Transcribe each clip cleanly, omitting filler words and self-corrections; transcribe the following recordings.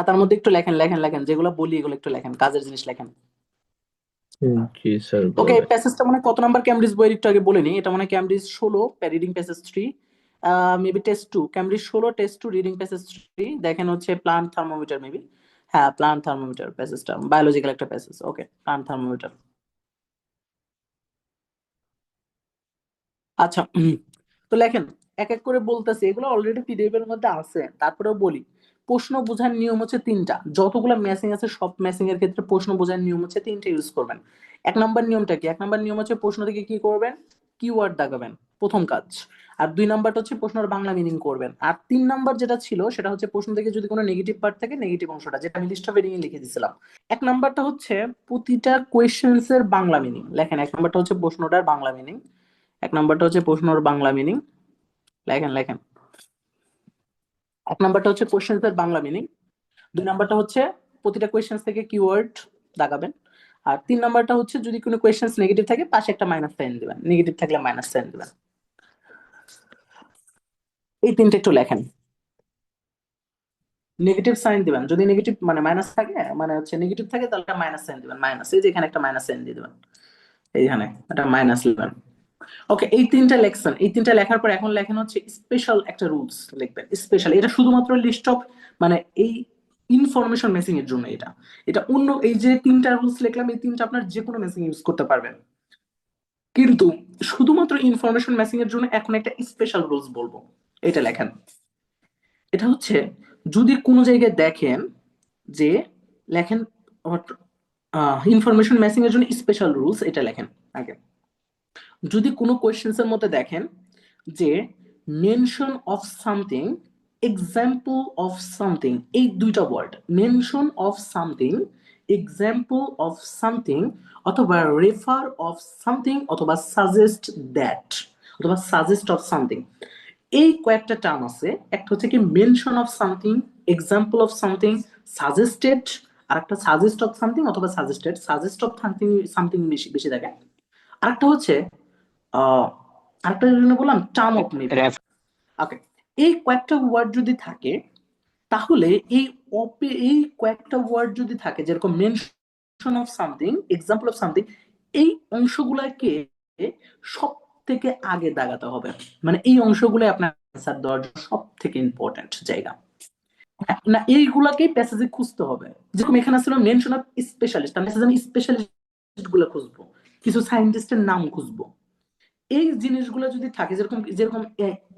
খাতার মধ্যে একটু লেখেন লেখেন লেখেন, যেগুলো বলি এগুলো একটু লেখেন, কাজের জিনিস লেখেন। জি স্যার ওকে, এই বলেন। প্যাসেজটা মানে কত নাম্বার ক্যামব্রিজ বইয়ের একটু আগে বলিনি, এটা মানে Cambridge 16, reading passage 3, maybe test 2, Cambridge 16 test 2 reading passage 3, দেখেন হচ্ছে প্লান্ট থার্মোমিটার মেবি। হ্যাঁ, প্লান্ট থার্মোমিটার প্যাসেজটা বায়োলজিক্যাল একটা প্যাসেজ। ওকে, প্লান্ট থার্মোমিটার। আচ্ছা, তো লেখেন, এক এক করে বলতেছি, এগুলো অলরেডি পিডিএফ এর মধ্যে আছে, তারপরেও বলি। প্রশ্ন বোঝার নিয়ম হচ্ছে তিনটা, যতগুলো ম্যাচিং আছে সব ম্যাচিং এর ক্ষেত্রে প্রশ্ন বোঝার নিয়ম হচ্ছে তিনটা ইউজ করবেন। এক নাম্বার নিয়মটা কি? এক নাম্বার নিয়ম হচ্ছে প্রশ্ন থেকে কি করবেন, কিওয়ার্ড দাগাবেন, প্রথম কাজ। আর দুই নাম্বারটা হচ্ছে প্রশ্নের বাংলা মিনিং করবেন। আর তিন নাম্বার যেটা ছিল সেটা হচ্ছে প্রশ্ন থেকে যদি কোনো নেগেটিভ পার্ট থাকে নেগেটিভ অংশটা, যেটা আমি লিস্ট অফ হেডিং এ লিখে দিয়েছিলাম। এক নাম্বারটা হচ্ছে প্রতিটা কোয়েশ্চেন্স এর বাংলা মিনিং লেখেন, এক নাম্বারটা হচ্ছে প্রশ্নটার বাংলা মিনিং, এক নাম্বারটা হচ্ছে প্রশ্নর বাংলা মিনিং, লেখেন লেখেন। এক নাম্বারটা হচ্ছে কোশ্চেন্স এর বাংলা মিনিং, দুই নাম্বারটা হচ্ছে প্রতিটা কোয়েশ্চেন্স থেকে কিওয়ার্ড দাগাবেন, আর তিন নাম্বারটা হচ্ছে যদি কোনো কোয়েশ্চেন্স নেগেটিভ থাকে পাশে একটা মাইনাস সাইন দিবেন, নেগেটিভ থাকলে মাইনাস সাইন দিবেন। এই তিনটে একটু লেখেন। নেগেটিভ সাইন দিবেন, যদি নেগেটিভ মানে মাইনাস থাকে, মানে হচ্ছে নেগেটিভ থাকে তাহলে মাইনাস সাইন দিবেন, মাইনাস, এই যে এখানে একটা মাইনাস সাইন দিয়ে দিবেন, এইখানে একটা মাইনাস দিবেন। ওকে, এই তিনটা লেখছেন, এই তিনটা লেখার পর এখন লেখেন হচ্ছে স্পেশাল একটা রুলস লিখবেন। স্পেশাল এটা শুধুমাত্র লিস্ট অফ, মানে এই ইনফরমেশন মেসিং এর জন্য এটা, এটা অন্য এই যে তিনটা রুলস লিখলাম এই তিনটা আপনার যে কোনো মেসিং ইউজ করতে পারবেন, কিন্তু শুধুমাত্র ইনফরমেশন মেসিং এর জন্য এখন একটা স্পেশাল রুলস বলবো, এটা লেখেন। এটা হচ্ছে যদি কোনো জায়গায় দেখেন যে, লেখেন ইনফরমেশন মেসিং এর জন্য স্পেশাল রুলস, এটা লেখেন আগে। যদি কোনো কোয়েশ্চেন্স এর মধ্যে দেখেন যে mention of something, example of something, এই দুইটা word, mention of something, example of something, অথবা রেফার অফ সামথিং, অথবা সাজেস্ট দ্যাট, অথবা সাজেস্ট অফ সামথিং, এই কয়েকটা টার্ম আছে। একটা হচ্ছে কি mention of something, example of something, suggested, আর একটা সাজেস্ট অফ সামথিং অথবা suggested, suggest of something something বেশি বেশি থাকে। আরেকটা হচ্ছে আহ আরেকটা জন্য বললাম টার্ম অফ মেবি। রেফ ওকে, এই কয়েকটা ওয়ার্ড যদি থাকে তাহলে এই এই কয়েকটা ওয়ার্ড যদি থাকে, যেরকম mention of something, example of something, এই অংশগুলোকে সব থেকে আগে দাগাতে হবে, মানে এই অংশগুলো আপনার অ্যান্সার দেওয়ার জন্য সব থেকে ইম্পর্টেন্ট জায়গা। হ্যাঁ, না এইগুলাকেই প্যাসেজে খুঁজতে হবে, যেরকম এখানে ছিল মেনশন অফ স্পেশালিস্ট, আমি আমি স্পেশালিস্ট গুলো খুঁজবো, কিছু সায়েন্টিস্টের নাম খুঁজবো। এই জিনিসগুলো যদি থাকে, যেরকম যেরকম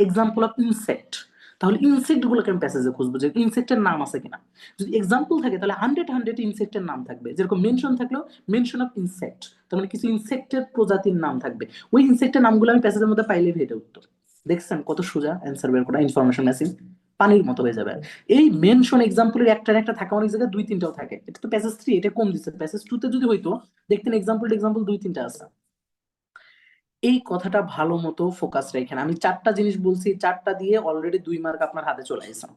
এক্সাম্পল অফ ইনসেক্ট, তাহলে ইনসেক্ট গুলোকে আমি প্যাসেজে খুঁজবো যে ইনসেক্টের নাম আছে কিনা। যদি এক্সাম্পল থাকে তাহলে হান্ড্রেড হান্ড্রেড ইনসেক্টের নাম থাকবে, যেরকম মেনশন থাকলেও মেনশন অফ ইনসেক্ট, তার মানে কিছু ইনসেক্টের প্রজাতির নাম থাকবে, ওই ইনসেক্টের নামগুলো আমি প্যাসেজের মধ্যে পাইলে ভেটে উঠতো। দেখছেন কত সোজা অ্যান্সার বের করা, ইনফরমেশন মেসিং পানির মতো হয়ে যাবে। এই মেনশন এক্সাম্পলের একটা একটা থাকে, অনেক জায়গায় দুই তিনটাও থাকে, এটা তো প্যাসেজ 3, এটা কম দিচ্ছে, প্যাসেজ 2 তে যদি হইতো দেখতেন এক্সাম্পল এক্সাম্পল দুই তিনটা আছে। এই কথাটা ভালো মতো ফোকাস রাখেন, আমি চারটা জিনিস বলছি, চারটা দিয়ে অলরেডি 2 মার্ক আপনার হাতে চলে আসছে।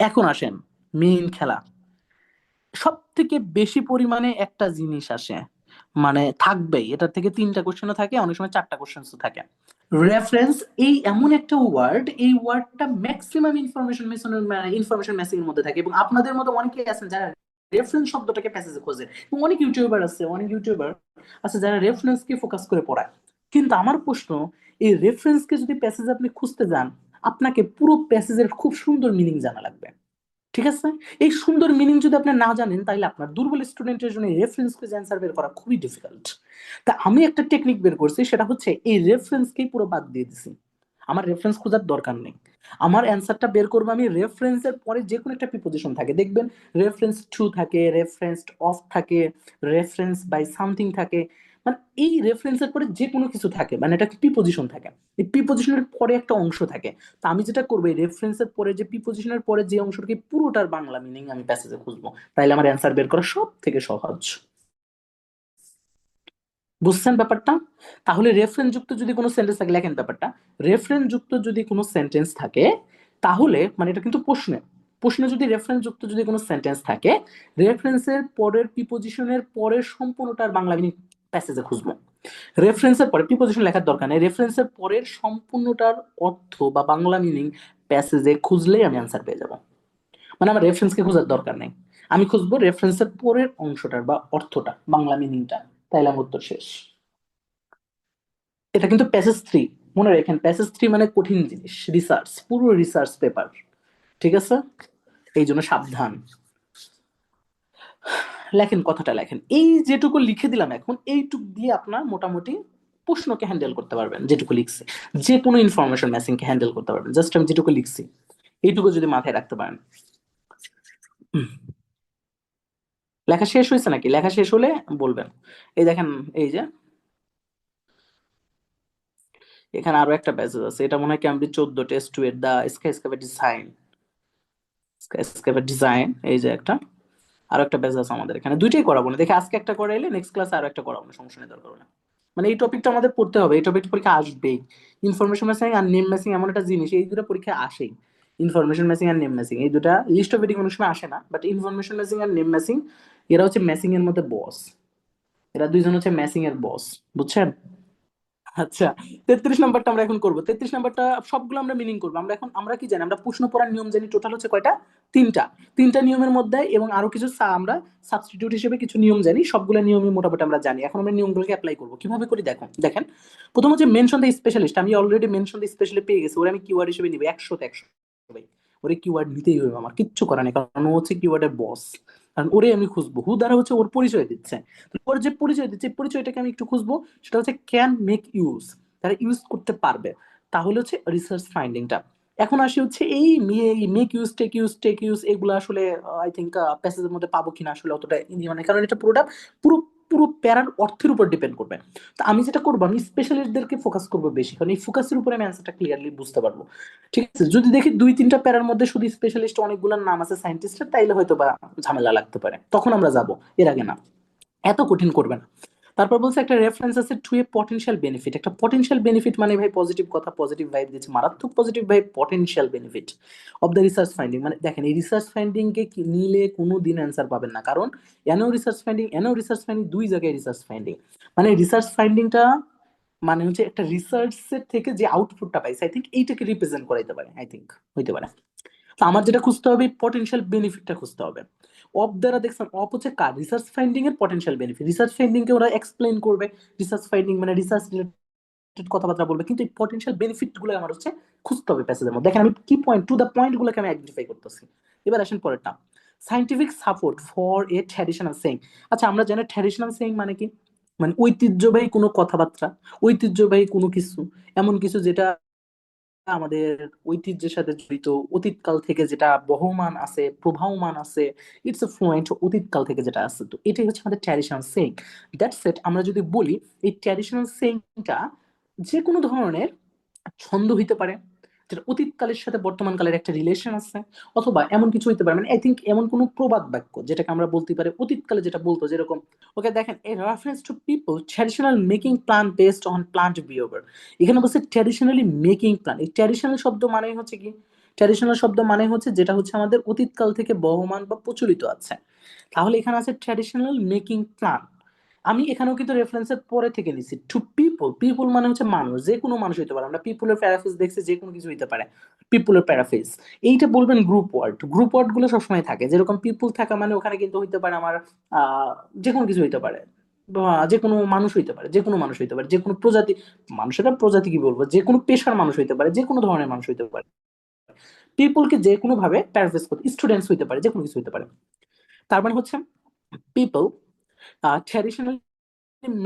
এখন আসেন মেইন খেলা। সব থেকে বেশি পরিমাণে একটা জিনিস আসে, মানে থাকবেই, এটার থেকে তিনটা কোশ্চেনও থাকে, অনেক সময় চারটা কোশ্চেনও থাকে। রেফারেন্স, এই এমন একটা ওয়ার্ড, এই ওয়ার্ডটা ম্যাক্সিমাম ইনফরমেশন মেসিং এর মধ্যে থাকে, এবং আপনাদের মতো অনেকেই আছেন যারা রেফারেন্স শব্দটাকে প্যাসেজে খোঁজে, এবং অনেক ইউটিউবার আছে যারা রেফারেন্স কে ফোকাস করে পড়ায়। কিন্তু আমার প্রশ্ন, এই রেফারেন্স কে যদি প্যাসেজ আপনি খুঁজতে যান, আপনাকে পুরো প্যাসেজের খুব সুন্দর মিনিং জানা লাগবে, ঠিক আছে? এই সুন্দর মিনিং যদি আপনি না জানেন তাহলে আপনার দুর্বল স্টুডেন্টের জন্য রেফারেন্স খুঁজে অ্যান্সার বের করা খুবই ডিফিকাল্ট। তা আমি একটা টেকনিক বের করছি, সেটা হচ্ছে এই রেফারেন্সকেই পুরো বাদ দিয়ে দিছি, আমার রেফারেন্স খোঁজার দরকার নেই। আমার অ্যান্সারটা বের করবো আমি রেফারেন্সের পরে যে কোনো একটা প্রিপোজিশন থাকে, দেখবেন রেফারেন্স টু থাকে, রেফারেন্স অফ থাকে, রেফারেন্স বাই সামথিং থাকে, মানে এই রেফারেন্সের পরে যে কোনো কিছু থাকে, মানে এটা প্রিপোজিশন থাকে, এই প্রিপোজিশনের পরে একটা অংশ থাকে। তা আমি যেটা করবো এই রেফারেন্সের পরে যে প্রিপোজিশনের পরে যে অংশটাকে পুরোটার বাংলা মিনিং আমি প্যাসেজে খুঁজবো, তাইলে আমার অ্যান্সার বের করা সব থেকে সহজ। বুঝছেন ব্যাপারটা? তাহলে রেফারেন্স যুক্ত যদি কোনো সেন্টেন্স থাকে, লেখেন ব্যাপারটা, রেফারেন্স যুক্ত যদি কোনো সেন্টেন্স থাকে তাহলে, মানে এটা কিন্তু প্রশ্নে, প্রশ্নে যদি রেফারেন্স যুক্ত যদি কোনো সেন্টেন্স থাকে, রেফারেন্সের পরের প্রিপোজিশনের পরের সম্পূর্ণটার বাংলা মিনিং প্যাসেজে খুঁজবো। রেফারেন্সের পরে প্রিপোজিশন লেখার দরকার নেই, রেফারেন্সের পরের সম্পূর্ণটার অর্থ বা বাংলা মিনিং প্যাসেজে খুঁজলেই আমি অ্যান্সার পেয়ে যাব। মানে আমার রেফারেন্সকে খোঁজার দরকার নেই, আমি খুঁজবো রেফারেন্সের পরের অংশটার বা অর্থটা, বাংলা মিনিংটা, তাইলে আমার উত্তর শেষ। এটা কিন্তু প্যাসেজ 3, মনে রাখেন প্যাসেজ 3 মানে কঠিন জিনিস, রিসার্চ, পুরো রিসার্চ পেপার, ঠিক আছে? এই জন্য সাবধান। লেখেন, কথাটা লেখেন, এই যেটুকু লিখে দিলাম এখন, এইটুকু দিয়ে আপনার মোটামুটি প্রশ্নকে হ্যান্ডেল করতে পারবেন, যেটুকু লিখছি, যে কোনো ইনফরমেশন ম্যাচিং কে হ্যান্ডেল করতে পারবেন, জাস্ট আমি যেটুকু লিখছি এইটুকু যদি মাথায় রাখতে পারেন। লেখা শেষ হয়েছে নাকি? লেখা শেষ হলে বলবেন। এই দেখেন, এই যে এখানে আরো একটা প্যাসেজ আছে, এটা মনে হয় ক্যামব্রিজ 14 টেস্ট 2 এর দা স্কাইস্ক্রাপার ডিজাইন, স্কাইস্ক্রাপার ডিজাইন, এই যে একটা, আরো একটা প্যাসেজ আছে আমাদের এখানে, দুইটাই করাবো না দেখে, আজকে একটা করাইলে নেক্সট ক্লাসে আরো একটা করাবো না, সমস্যা নেই, দরকার না। মানে এই টপিকটা আমাদের পড়তে হবে, এই টপিক পরীক্ষা আসবেই। ইনফরমেশন ম্যাচিং আর নেম ম্যাচিং এমন একটা জিনিস, এই দুটো পরীক্ষা আসেই। ইনফরমেশন ম্যাচিং আর নেম ম্যাচিং এই দুটা লিস্ট অফ এডিং অনেক সময় আসে না, বাট ইনফরমেশন ম্যাচিং আর নেম ম্যাচিং, এরা হচ্ছে ম্যাচিং এর মধ্যে বস, এরা দুইজন হচ্ছে ম্যাচিং এর বস, বুঝছেন? আচ্ছা, 33 নম্বরটা আমরা এখন করবো। 33 নম্বরটা সবগুলো আমরা মিনিং করবো। আমরা এখন আমরা কি জানি, আমরা প্রশ্ন পড়ার নিয়ম জানি, টোটাল হচ্ছে কয়টা? তিনটা। তিনটা নিয়মের মধ্যে এবং আরো কিছু আমরা সাবস্টিটিউট হিসেবে কিছু নিয়ম জানি, সবগুলো নিয়মই মোটামুটি আমরা জানি। এখন আমরা নিয়মগুলোকে অ্যাপ্লাই করবো, কিভাবে করি দেখো, দেখেন। প্রথম হচ্ছে মেনশন দ্য স্পেশালিস্ট, আমি অলরেডি মেনশন দ্য স্পেশালিস্ট পেয়ে গেছি, ওরে আমি কিওয়ার্ড হিসেবে নিবো 100-তে 100 ভাই। ওরে কিওয়ার্ড নিতেই হবে, আমার কিচ্ছু করার নেই, কারণ ও হচ্ছে কিওয়ার্ডের বস। কারণ ওরে আমি খুঁজবো, হু দ্বারা হচ্ছে ওর পরিচয় দিচ্ছে, তো ওর যে পরিচয় দিচ্ছে, এই পরিচয়টাকে আমি একটু খুঁজবো। সেটা হচ্ছে ক্যান মেক ইউজ, তারা ইউজ করতে পারবে, তাহলে হচ্ছে রিসার্চ ফাইন্ডিংটা। এখন আসি হচ্ছে এই মেক ইউজ, টেক ইউজ এগুলো আসলে আই থিঙ্ক প্যাসেজের মধ্যে পাবো কিনা আসলে অতটা মানে, কারণ এটা পুরোটা পুরো পুরো প্যারার অর্থের উপর ডিপেন্ড করবে। তো আমি যেটা করবো, আমি স্পেশালিস্টদেরকে ফোকাস করবো বেশি, কারণ এই ফোকাসের উপরে আমি অ্যান্সারটা ক্লিয়ারলি বুঝতে পারবো। ঠিক আছে, যদি দেখি 2-3টা প্যারার মধ্যে শুধু স্পেশালিস্ট অনেকগুলোর নাম আছে সায়েন্টিস্টের, তাইলে হয়তো বা ঝামেলা লাগতে পারে, তখন আমরা যাব, এর আগে না। এত কঠিন করবে না। তারপর বলছে একটা রেফারেন্স আছে টু এ পটেনশিয়াল বেনিফিট, একটা পটেনশিয়াল বেনিফিট মানে ভাই পজিটিভ কথা, পজিটিভ ভাইব দিচ্ছে, মারাত্মক positive vibe, potential benefit of the research finding. মানে দেখেন, এই রিসার্চ ফাইন্ডিং কে নিলে কোনো দিন অ্যান্সার পাবেন না, কারণ এনও রিসার্চ ফাইন্ডিং দুই জায়গায় রিসার্চ ফাইন্ডিং, মানে রিসার্চ ফাইন্ডিংটা মানে হচ্ছে একটা রিসার্চের থেকে যে আউটপুটটা পাইছে, আই থিঙ্ক এইটাকে রিপ্রেজেন্ট করাইতে পারে, আই থিঙ্ক হইতে পারে। তো আমার যেটা খুঁজতে হবে, পটেনশিয়াল বেনিফিটটা খুঁজতে হবে। অফ দ্বারা দেখছেন, অফ হচ্ছে কার, রিসার্চ ফাইন্ডিং এর পটেনশিয়াল বেনিফিট, রিসার্চ ফাইন্ডিং কে ওরা এক্সপ্লেইন করবে, রিসার্চ ফাইন্ডিং মানে রিসার্চ রিলেটেড কথাবার্তা বলবে, কিন্তু এই পটেনশিয়াল বেনিফিট গুলো আমার হচ্ছে খুঁজতে হবে প্যাসেজের মধ্যে। দেখেন আমি কি পয়েন্ট টু দা পয়েন্ট গুলোকে আমি আইডেন্টিফাই করতেছি। এবার আসেন পরেরটা, scientific support for a traditional saying. আচ্ছা, আমরা জানি ট্র্যাডিশনাল সেইং মানে কি, মানে ঐতিহ্যবাহী কোনো কথাবার্তা, ঐতিহ্যবাহী কোনো কিছু, এমন কিছু যেটা আমাদের ঐতিহ্যের সাথে জড়িত, অতীতকাল থেকে যেটা বহমান আছে, প্রবাহমান আছে, ইটস এ ফ্লুয়েন্ট, অতীতকাল থেকে যেটা আছে, তো এটাই হচ্ছে আমাদের ট্র্যাডিশনাল সেইং। That's it. আমরা যদি বলি এই ট্র্যাডিশনাল সেইংটা যে কোনো ধরনের ছন্দ হইতে পারে, যেটা অতীতকালের সাথে বর্তমান কালের একটা রিলেশন আছে, অথবা এমন কিছু হইতে পারে, মানে আই থিঙ্ক এমন কোনো প্রবাদ বাক্য যেটাকে আমরা বলতে পারি অতীতকালে যেটা বলতো, যেরকম ওকে দেখেন, এ reference to people traditional making plan based on plant behaviour. এখানে বলছে ট্র্যাডিশনালি মেকিং প্ল্যান, এই ট্র্যাডিশনাল শব্দ মানে হচ্ছে কি, ট্র্যাডিশনাল শব্দ মানে হচ্ছে যেটা হচ্ছে আমাদের অতীতকাল থেকে বহমান বা প্রচলিত আছে। তাহলে এখানে আছে ট্র্যাডিশনাল মেকিং প্ল্যান। আমি এখানেও কিন্তু রেফারেন্সের পরে থেকে নিছি, টু পিপল, পিপল মানে হচ্ছে মানুষ, যে কোনো মানুষ হইতে পারে, আমরা পিপলের প্যারাফেজ দেখছি, যে কোনো কিছু হইতে পারে পিপলের প্যারাফেজ। এইটা বলবেন গ্রুপ ওয়ার্ড, গ্রুপ ওয়ার্ড গুলো সবসময় থাকে, যেরকম পিপল থাকা মানে ওখানে কিন্তু হইতে পারে আমার আহ যে কোনো কিছু হইতে পারে, বা যে কোনো মানুষ হইতে পারে, যে কোনো মানুষ হইতে পারে, যে কোনো প্রজাতি, মানুষের প্রজাতি কি বলবো, যে কোনো পেশার মানুষ হইতে পারে, যে কোনো ধরনের মানুষ হইতে পারে। পিপলকে যে কোনো ভাবে প্যারাফেজ করতে, স্টুডেন্টস হইতে পারে, যে কোনো কিছু হইতে পারে। তার মানে হচ্ছে পিপল ট্র্যাডিশনাল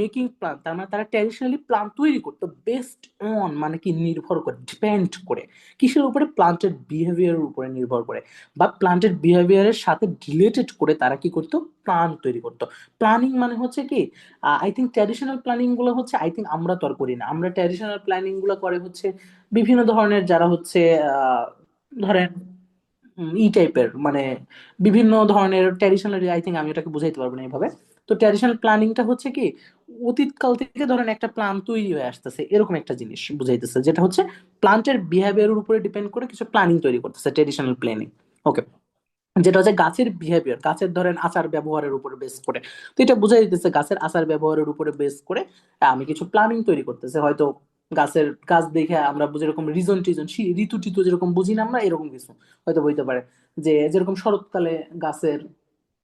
মেকিং প্ল্যান, তার মানে তারা ট্র্যাডিশনালি প্ল্যান তৈরি করতো বেস্ট অন, মানে কি নির্ভর করে, ডিপেন্ড করে, কিসের উপরে, প্লান্টের বিহেভিয়ারের উপরে নির্ভর করে, বা প্লান্টের বিহেভিয়ারের সাথে রিলেটেড করে তারা কি করতো, প্ল্যান তৈরি করতো। প্ল্যানিং মানে হচ্ছে কি, আই থিঙ্ক ট্র্যাডিশনাল প্ল্যানিং গুলো হচ্ছে, আই থিঙ্ক আমরা তো আর করি না, আমরা ট্র্যাডিশনাল প্ল্যানিং গুলো করে হচ্ছে বিভিন্ন ধরনের যারা হচ্ছে আহ ধরেন ই টাইপের, মানে বিভিন্ন ধরনের ট্র্যাডিশনাল, আই থিঙ্ক আমি এটাকে বুঝাইতে পারবো না এইভাবে। তো ট্র্যাডিশনাল প্ল্যানিংটা হচ্ছে কি, অতীতকাল থেকে ধরেন একটা প্ল্যান তৈরি হয়ে আসতেছে, এরকম একটা জিনিস বুঝাইতেছে, যেটা হচ্ছে প্লান্টের বিহেভিয়ারের উপরে ডিপেন্ড করে কিছু প্ল্যানিং তৈরি করতেছে, ট্র্যাডিশনাল প্ল্যানিং। ওকে, যেটা হচ্ছে গাছের বিহেভিয়ার, গাছের ধরেন আচার ব্যবহারের উপরে বেস করে, তো এটা বুঝাই দিতেছে গাছের আচার ব্যবহারের উপরে বেস করে আমি কিছু প্ল্যানিং তৈরি করতেছে, হয়তো গাছ দেখে আমরা যেরকম রিজন টিজন ঋতু টিতু যেরকম বুঝি না আমরা, এরকম কিছু হয়তো বইতে পারে। যে যেরকম শরৎকালে গাছের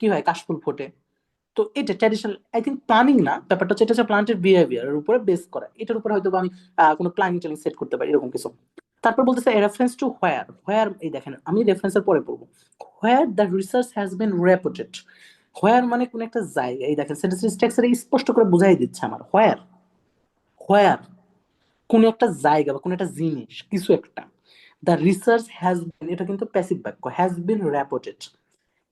কি হয়, কাশফুল ফোটে। তো এটা ট্র্যাডিশনাল, আই থিঙ্ক প্ল্যানিং না, ব্যাপারটা হচ্ছে এটা হচ্ছে প্লান্টের বিহেভিয়ারের উপরে বেস করা, এটার উপরে হয়তো বা আমি কোনো প্ল্যানিং ট্যানিং সেট করতে পারি, এরকম কিছু। তারপর বলতেছে রেফারেন্স টু হোয়ার, হোয়ার এই দেখেন আমি রেফারেন্সের পরে পড়বো। Where the research has been reputed, where মানে কোন একটা জায়গা, এই দেখেন সেন্টেন্স স্ট্রাকচারে স্পষ্ট করে বুঝাই দিচ্ছে আমার হোয়ার, হোয়ার কোন একটা জায়গা বা কোন একটা জিনিস কিছু একটা। দ্য রিসার্চ হ্যাজ বিন, এটা কিন্তু প্যাসিভ বাক্য, হ্যাজ বিন রেপুটেড,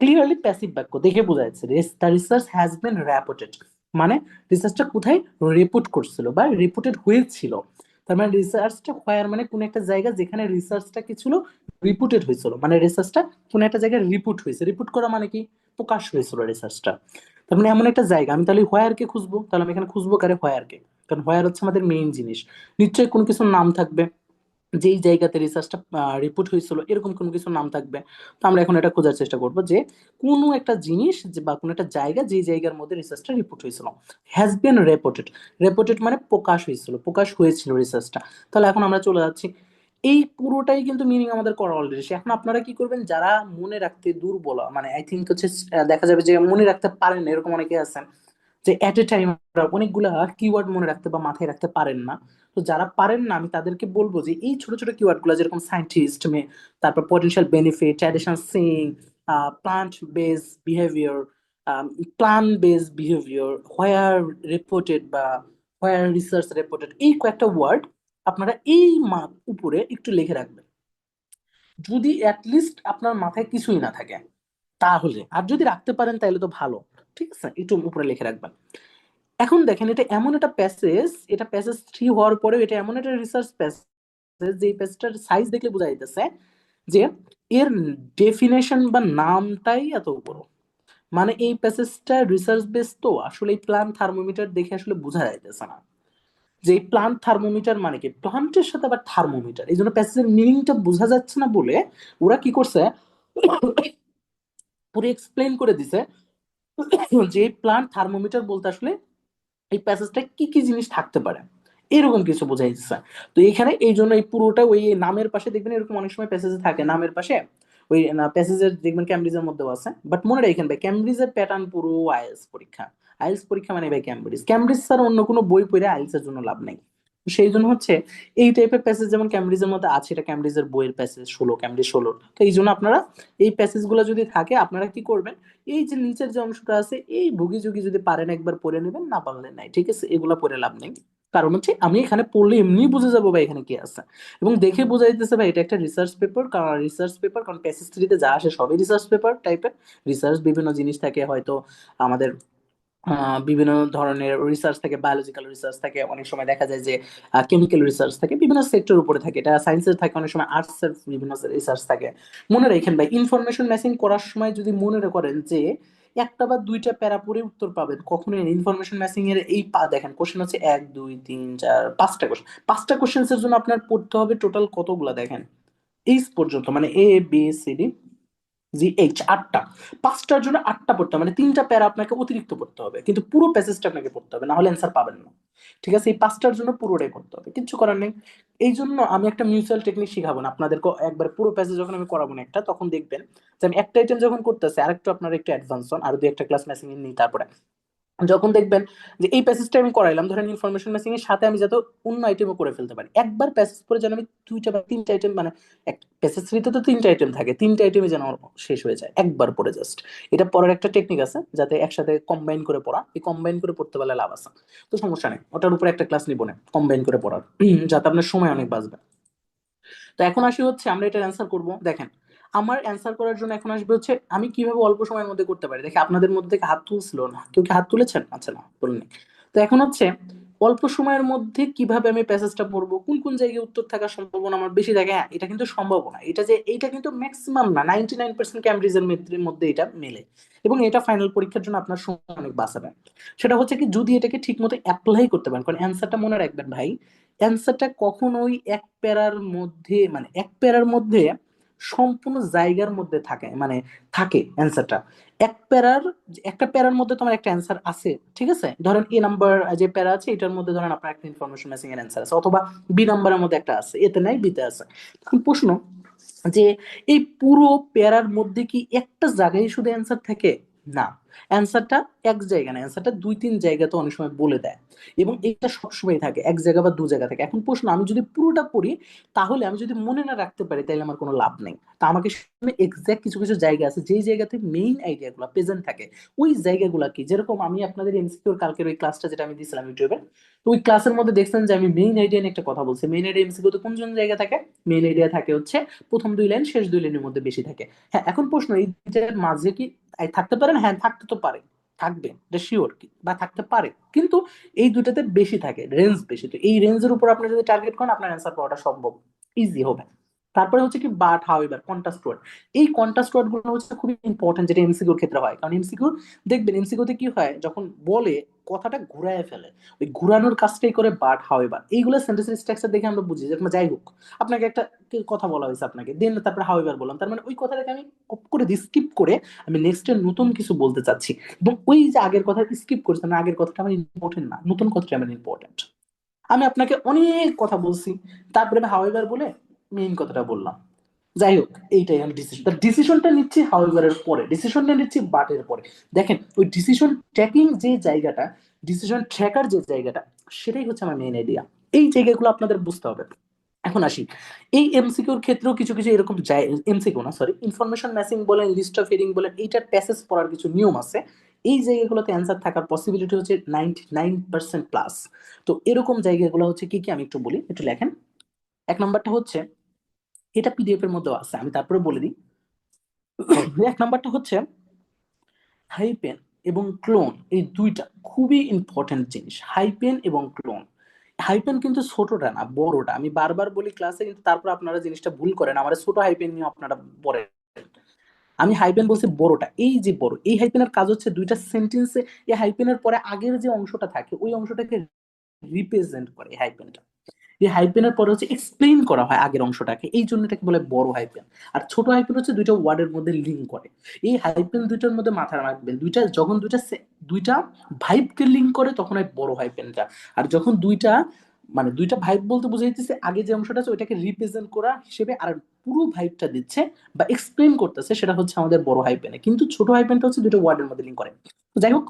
ক্লিয়ারলি প্যাসিভ বাক্য দেখে বোঝা যাচ্ছে দ্য রিসার্চ হ্যাজ বিন রেপুটেড, মানে রিসার্চটা কোথায় রিপোর্ট করছিল বা রিপোর্টেড হয়েছিল। তার মানে রিসার্চটা হোয়ার মানে কোন একটা জায়গা যেখানে রিসার্চটা কি ছিল, রিপোর্টেড হয়েছিল, মানে রিসার্চটা কোন একটা জায়গায় রিপোর্ট হয়েছে, রিপোর্ট করা মানে কি প্রকাশ হয়েছিল রিসার্চটা। তার মানে এমন একটা জায়গা, আমি তাহলে হোয়ার কে খুঁজবো, তাহলে আমি এখানে খুঁজবো কারে, হোয়ার কে, কারণ হোয়ার হচ্ছে আমাদের মেইন জিনিস। নিশ্চয়ই কোনো কিছুর নাম থাকবে, যেই জায়গাতে রিসার্চটা রিপোর্ট হয়েছিল এরকম কোনো কিছু নাম থাকবে। তো আমরা এখন এটা খোঁজার চেষ্টা করব যে কোনো একটা জিনিস বা কোনো একটা জায়গা, যে জায়গার মধ্যে রিসার্চটা রিপোর্ট হয়েছিল, হ্যাজ বিন রেপোর্টেড, রেপোর্টেড মানে প্রকাশ হয়েছিল, প্রকাশ হয়েছিল রিসার্চটা। তাহলে এখন আমরা চলে যাচ্ছি, এই পুরোটাই কিন্তু মিনিং আমাদের করা অলরেডি। এখন আপনারা কি করবেন, যারা মনে রাখতে দুর্বল, মানে আই থিঙ্ক হচ্ছে দেখা যাবে যে মনে রাখতে পারেন না, এরকম অনেকে আছেন যে এট এ টাইম অনেকগুলা কিওয়ার্ড মনে রাখতে বা মাথায় রাখতে পারেন না। তো যারা পারেন না আমি তাদেরকে বলবো যে এই ছোট ছোট কিওয়ার্ড গুলা, যেরকম সায়েন্টিস্ট, তারপর potential benefit, traditional saying, plant base behaviour, plan base behaviour, where reported বা হোয়ার রিসার্চ রিপোর্টেড, এই কয়েকটা ওয়ার্ড আপনারা এই উপরে একটু লিখে রাখবেন, যদি অ্যাটলিস্ট আপনার মাথায় কিছুই না থাকে তাহলে। আর যদি রাখতে পারেন তাহলে তো ভালো, ঠিক আছে, একটু উপরে লিখে রাখবেন। এখন দেখেন এটা এমন একটা প্যাসেজ, এটা প্যাসেজ 3 হওয়ার পরেও এটা এমন একটা রিসার্চ প্যাসেজ, যে প্যাসেজটার সাইজ দেখলে বোঝা যাইতেছে যে এর ডেফিনেশন বা নামটাই এত বড়। মানে এই প্যাসেজটা রিসার্চ বেস, তো আসলে এই প্লান্ট থার্মোমিটার দেখে আসলে বোঝা যাইতেছে না যে এই প্লান্ট থার্মোমিটার মানে কি, প্লান্টের সাথে আবার থার্মোমিটার, এই জন্য প্যাসেজের মিনিংটা বোঝা যাচ্ছে না বলে ওরা কি করছে, পুরো এক্সপ্লেন করে দিছে যে প্লান্ট থার্মোমিটার বলতে আসলে এই প্যাসেজটা কি কি জিনিস থাকতে পারে, এরকম কিছু বোঝাই দিচ্ছে। তো এখানে এই জন্য এই পুরোটা ওই নামের পাশে দেখবেন, এরকম অনেক সময় প্যাসেজে থাকে নামের পাশে, ওই প্যাসেজের দেখবেন ক্যামব্রিজের মধ্যেও আছে, বাট মনে রাখেন ভাই ক্যামব্রিজের প্যাটার্ন পুরো আইএলটিএস পরীক্ষা, আইএলটিএস পরীক্ষা মানে ভাই ক্যামব্রিজ, ক্যামব্রিজ ছাড়া অন্য কোনো বই পড়ে আইএলটিএস এর জন্য লাভ নাই। তো সেই জন্য হচ্ছে এই টাইপের প্যাসেজ যেমন ক্যামব্রিজের মধ্যে আছে, এটা ক্যামব্রিজের বইয়ের প্যাসেজ 16, ক্যামব্রিজ 16। তো এই জন্য আপনারা এই প্যাসেজ গুলো যদি থাকে আপনারা কি করবেন, এই যে নিচের যে অংশটা আছে এই ভুগি যুগি যদি পারেন একবার পড়ে নেবেন, না পারলে নাই, ঠিক আছে, এগুলা পড়ে লাভ নেই। কারণ হচ্ছে আমি এখানে পড়লে এমনি বুঝে যাবো ভাই এখানে কি আছে, এবং দেখে বোঝা যাইতেছে ভাই এটা একটা রিসার্চ পেপার, কারণ রিসার্চ পেপার, কারণ প্যাসেজ থ্রিতে যা আসে সবই রিসার্চ পেপার টাইপের। রিসার্চ বিভিন্ন জিনিস থাকে, হয়তো আমাদের বিভিন্ন ধরনের রিসার্চ থাকে, বায়োলজিক্যাল রিসার্চ থাকে, অনেক সময় দেখা যায় যে কেমিক্যাল রিসার্চ থাকে, বিভিন্ন সেক্টর উপরে থাকে, এটা সায়েন্সের থাকে, অনেক সময় আর্টস এর বিভিন্ন রিসার্চ থাকে। মনে রাখেন ভাই ইনফরমেশন ম্যাচিং করার সময় যদি মনে করেন যে একটা বা দুইটা প্যারা পড়ে উত্তর পাবেন, কখনোই ইনফরমেশন ম্যাচিং এর এই দেখেন কোশ্চেন হচ্ছে 1 2 3 4 5টা কোশ্চেন, 5টা কোশ্চেন এর জন্য আপনার পড়তে হবে টোটাল কতগুলা দেখেন, এই পর্যন্ত, মানে ABCD GH 8টা, 5টার জন্য 8টা পড়তে হবে, মানে 3টা প্যারা আপনাকে অতিরিক্ত পড়তে হবে, কিন্তু পুরো প্যাসেজটা আপনাকে পড়তে হবে, না হলে অ্যান্সার পাবেন না। ঠিক আছে, এই 5টার জন্য পুরোটাই পড়তে হবে, কিচ্ছু করার নেই। এই জন্য আমি একটা মিউচুয়াল টেকনিক শিখাবো না আপনাদেরকে, একবার পুরো প্যাসেজ যখন আমি করাবো না একটা, তখন দেখবেন যে আমি একটা আইটেম যখন করতেছি আরেকটু আপনারা একটু অ্যাডভান্স হন, আর 2 একটা ক্লাস ম্যাচিং নিই, তারপরে যখন দেখবেন যে এই প্যাসেজটা আমি করাইলাম, ধরেন ইনফরমেশন ম্যাচিং এর সাথে আমি যাতে অন্য আইটেমও করে ফেলতে পারি, একবার প্যাসেজ পরে যেন আমি 2টা বা 3টা আইটেম, মানে এক প্যাসেজ থ্রিতে তো 3টা আইটেম থাকে, 3টা আইটেমই যেন আমার শেষ হয়ে যায় একবার পরে জাস্ট। এটা পড়ার একটা টেকনিক আছে, যাতে একসাথে কম্বাইন করে পড়া, এই কম্বাইন করে পড়তে পারলে লাভ আছে। তো সমস্যা নেই, ওটার উপরে একটা ক্লাস নিব না, কম্বাইন করে পড়ার, যাতে আপনার সময় অনেক বাঁচবে। তো এখন আসি হচ্ছে আমরা এটার অ্যান্সার করব, দেখেন আমার অ্যান্সার করার জন্য এখন আসবে হচ্ছে আমি কিভাবে অল্প সময়ের মধ্যে করতে পারি। দেখে আপনাদের মধ্যে থেকে হাত তুলছিল না, কেউ কি হাত তুলেছেন? আচ্ছা না তুলেনি। তো এখন হচ্ছে অল্প সময়ের মধ্যে কিভাবে আমি প্যাসেজটা পড়বো, কোন কোন জায়গায় উত্তর থাকার সম্ভাবনা আমার বেশি থাকে, হ্যাঁ এটা কিন্তু সম্ভাবনা, এটা যে এইটা কিন্তু ম্যাক্সিমাম না, 99% ক্যামব্রিজের মধ্যে এটা মেলে, এবং এটা ফাইনাল পরীক্ষার জন্য আপনার সময় অনেক বাঁচাবে। সেটা হচ্ছে কি, যদি এটাকে ঠিক মতো অ্যাপ্লাই করতে পারেন, কারণ অ্যান্সারটা মনে রাখবেন ভাই, অ্যান্সারটা কখনোই এক প্যারার মধ্যে, মানে এক প্যারার মধ্যে সম্পূর্ণ জায়গার মধ্যে থাকে, মানে থাকে অ্যান্সারটা। এক প্যারার একটা প্যারার মধ্যে তোমার একটা অ্যান্সার আছে, ঠিক আছে? ধরেন এ নাম্বার যে প্যারা আছে এটার মধ্যে ধরেন আপনার একটা ইনফরমেশন ম্যাচিং এর অ্যান্সার আছে, অথবা বি নাম্বারের মধ্যে একটা আছে, এতে নাই বিতে আছে। এখন প্রশ্ন যে এই পুরো প্যারার মধ্যে কি একটা জায়গায় শুধু অ্যান্সার থাকে? না, অ্যান্সারটা এক জায়গা না, অ্যান্সারটা দুই তিন জায়গাতে অনেক সময় বলে দেয়, এবং এটা সবসময় থাকে এক জায়গা বা দু জায়গা থাকে। এখন প্রশ্ন, আমি যদি পুরোটা পড়ি তাহলে আমি যদি মনে না রাখতে পারি তাহলে আমার কোনো লাভ নেই। তা আমাকে এক্সাক্ট কিছু কিছু জায়গা আছে যেই জায়গাতে মেইন আইডিয়া গুলো প্রেজেন্ট থাকে, ওই জায়গাগুলো কি, যেরকম আমি আপনাদের এমসিকিউর কালকের ওই ক্লাসটা যেটা আমি দিয়েছিলাম ইউটিউবে, তো ওই ক্লাসের মধ্যে দেখছেন যে আমি মেইন আইডিয়া নিয়ে একটা কথা বলছি। মেইন আইডিয়া এমসিকিউতে কোন কোন জায়গা থাকে? মেইন আইডিয়া থাকে হচ্ছে প্রথম দুই লাইন শেষ দুই লাইনের মধ্যে বেশি থাকে। হ্যাঁ, এখন প্রশ্ন, এই দুইটার মাঝে কি থাকতে পারে না? হ্যাঁ, থাকতে তো পারে, থাকবে, এটা শিওর কি, বা থাকতে পারে, কিন্তু এই দুটাতে বেশি থাকে, রেঞ্জ বেশি। তো এই রেঞ্জের উপর আপনি যদি টার্গেট করেন আপনার অ্যান্সার পাওয়াটা সম্ভব, ইজি হবে। তারপরে হচ্ছে কি বাট হাউ এবার কন্ট্রাস্ট ওয়ার্ড। এই কন্ট্রাস্ট ওয়ার্ড গুলো হচ্ছে খুবই ইম্পর্টেন্ট, যেটা এমসিকিউর ক্ষেত্রে হয়। কারণ এমসিকিউ, দেখবেন এমসিকিউতে কি হয়, যখন বলে কথাটা ঘুরায় ফেলে, ওই ঘুরানোর কাজটাই করে বাট হাউ এবার। এইগুলো সেন্টেন্সের স্ট্রাকচার দেখে আমরা বুঝি যে যাই হোক, আপনাকে একটা কথা বলা হয়েছে আপনাকে, দেন তারপরে হাউ এবার বললাম, তার মানে ওই কথাটাকে আমি অফ করে দিই, স্কিপ করে আমি নেক্সট এর নতুন কিছু বলতে চাচ্ছি, এবং ওই যে আগের কথা স্কিপ করছি, না আগের কথাটা আমার ইম্পর্টেন্ট না, নতুন কথাটা আমার ইম্পর্টেন্ট। আমি আপনাকে অনেক কথা বলছি, তারপরে আমি হাউএভার বলে মেইন কথাটা বললাম। যাই হোক, এইটাই আমি ডিসিশন, ডিসিশনটা নিচ্ছি হাউএভার এর পরে, ডিসিশনটা নিচ্ছি বাট এর পরে। দেখেন ওই ডিসিশন ট্র্যাকিং যে জায়গাটা, ডিসিশন ট্র্যাকার যে জায়গাটা, সেটাই হচ্ছে আমার মেইন আইডিয়া। এই জায়গাগুলো আপনাদের বুঝতে হবে। এখন আসি, এই এমসিকিউর ক্ষেত্রেও কিছু কিছু এরকম যায়, এমসিকিউ না সরি, ইনফরমেশন ম্যাচিং বলেন, লিস্ট অফ হেডিং বলেন, এইটার প্যাসেজ পড়ার কিছু নিয়ম আছে। এই জায়গাগুলোতে অ্যান্সার থাকার পসিবিলিটি হচ্ছে 99% প্লাস। তো এরকম জায়গাগুলো হচ্ছে কি কি, আমি একটু বলি, একটু লেখেন। এক নাম্বারটা হচ্ছে, এটা পিডিএফ এর মধ্যে আছে, আমি তারপরে বলে দিই। এক নাম্বারটা হচ্ছে হাইপেন এবং ক্লোন, এই দুইটা খুবই ইম্পর্টেন্ট জিনিস, হাইপেন এবং ক্লোন। হাইপেন কিন্তু ছোটটা না, বড়টা, আমি বারবার বলি ক্লাসে, কিন্তু তারপর আপনারা জিনিসটা ভুল করেন, আমার ছোট হাইপেন নিয়ে আপনারা পড়েন। আমি হাইপেন বলছি বড়টা, এই যে বড়, এই হাইপেনের কাজ হচ্ছে দুইটা সেন্টেন্সে এই হাইপেনের পরে আগের যে অংশটা থাকে ওই অংশটাকে রিপ্রেজেন্ট করে এই হাইপেনটা। এই হাইপেনের পরে হচ্ছে এক্সপ্লেইন করা হয় আগের অংশটাকে, এই জন্য এটাকে বলে বড় হাইপেন। আর ছোট হাইপেন হচ্ছে দুইটা ওয়ার্ডের মধ্যে লিঙ্ক করে। এই হাইপেন দুইটার মধ্যে মাথায় রাখবেন, দুইটা যখন দুইটা ভাইবকে লিঙ্ক করে তখন হয় বড় হাইপেনটা। আর যখন দুইটা, মানে দুইটা ভাইব বলতে বুঝাইতেছে আগে যে অংশটা আছে ওইটাকে রিপ্রেজেন্ট করা হিসেবে আর পুরো ভাইবটা দিচ্ছে বা এক্সপ্লেন করতেছে, সেটা হচ্ছে আমাদের বড় হাইপেনে। কিন্তু ছোট হাইপেনটা হচ্ছে দুইটা ওয়ার্ডের মধ্যে লিঙ্ক করে। তো যাই হোক,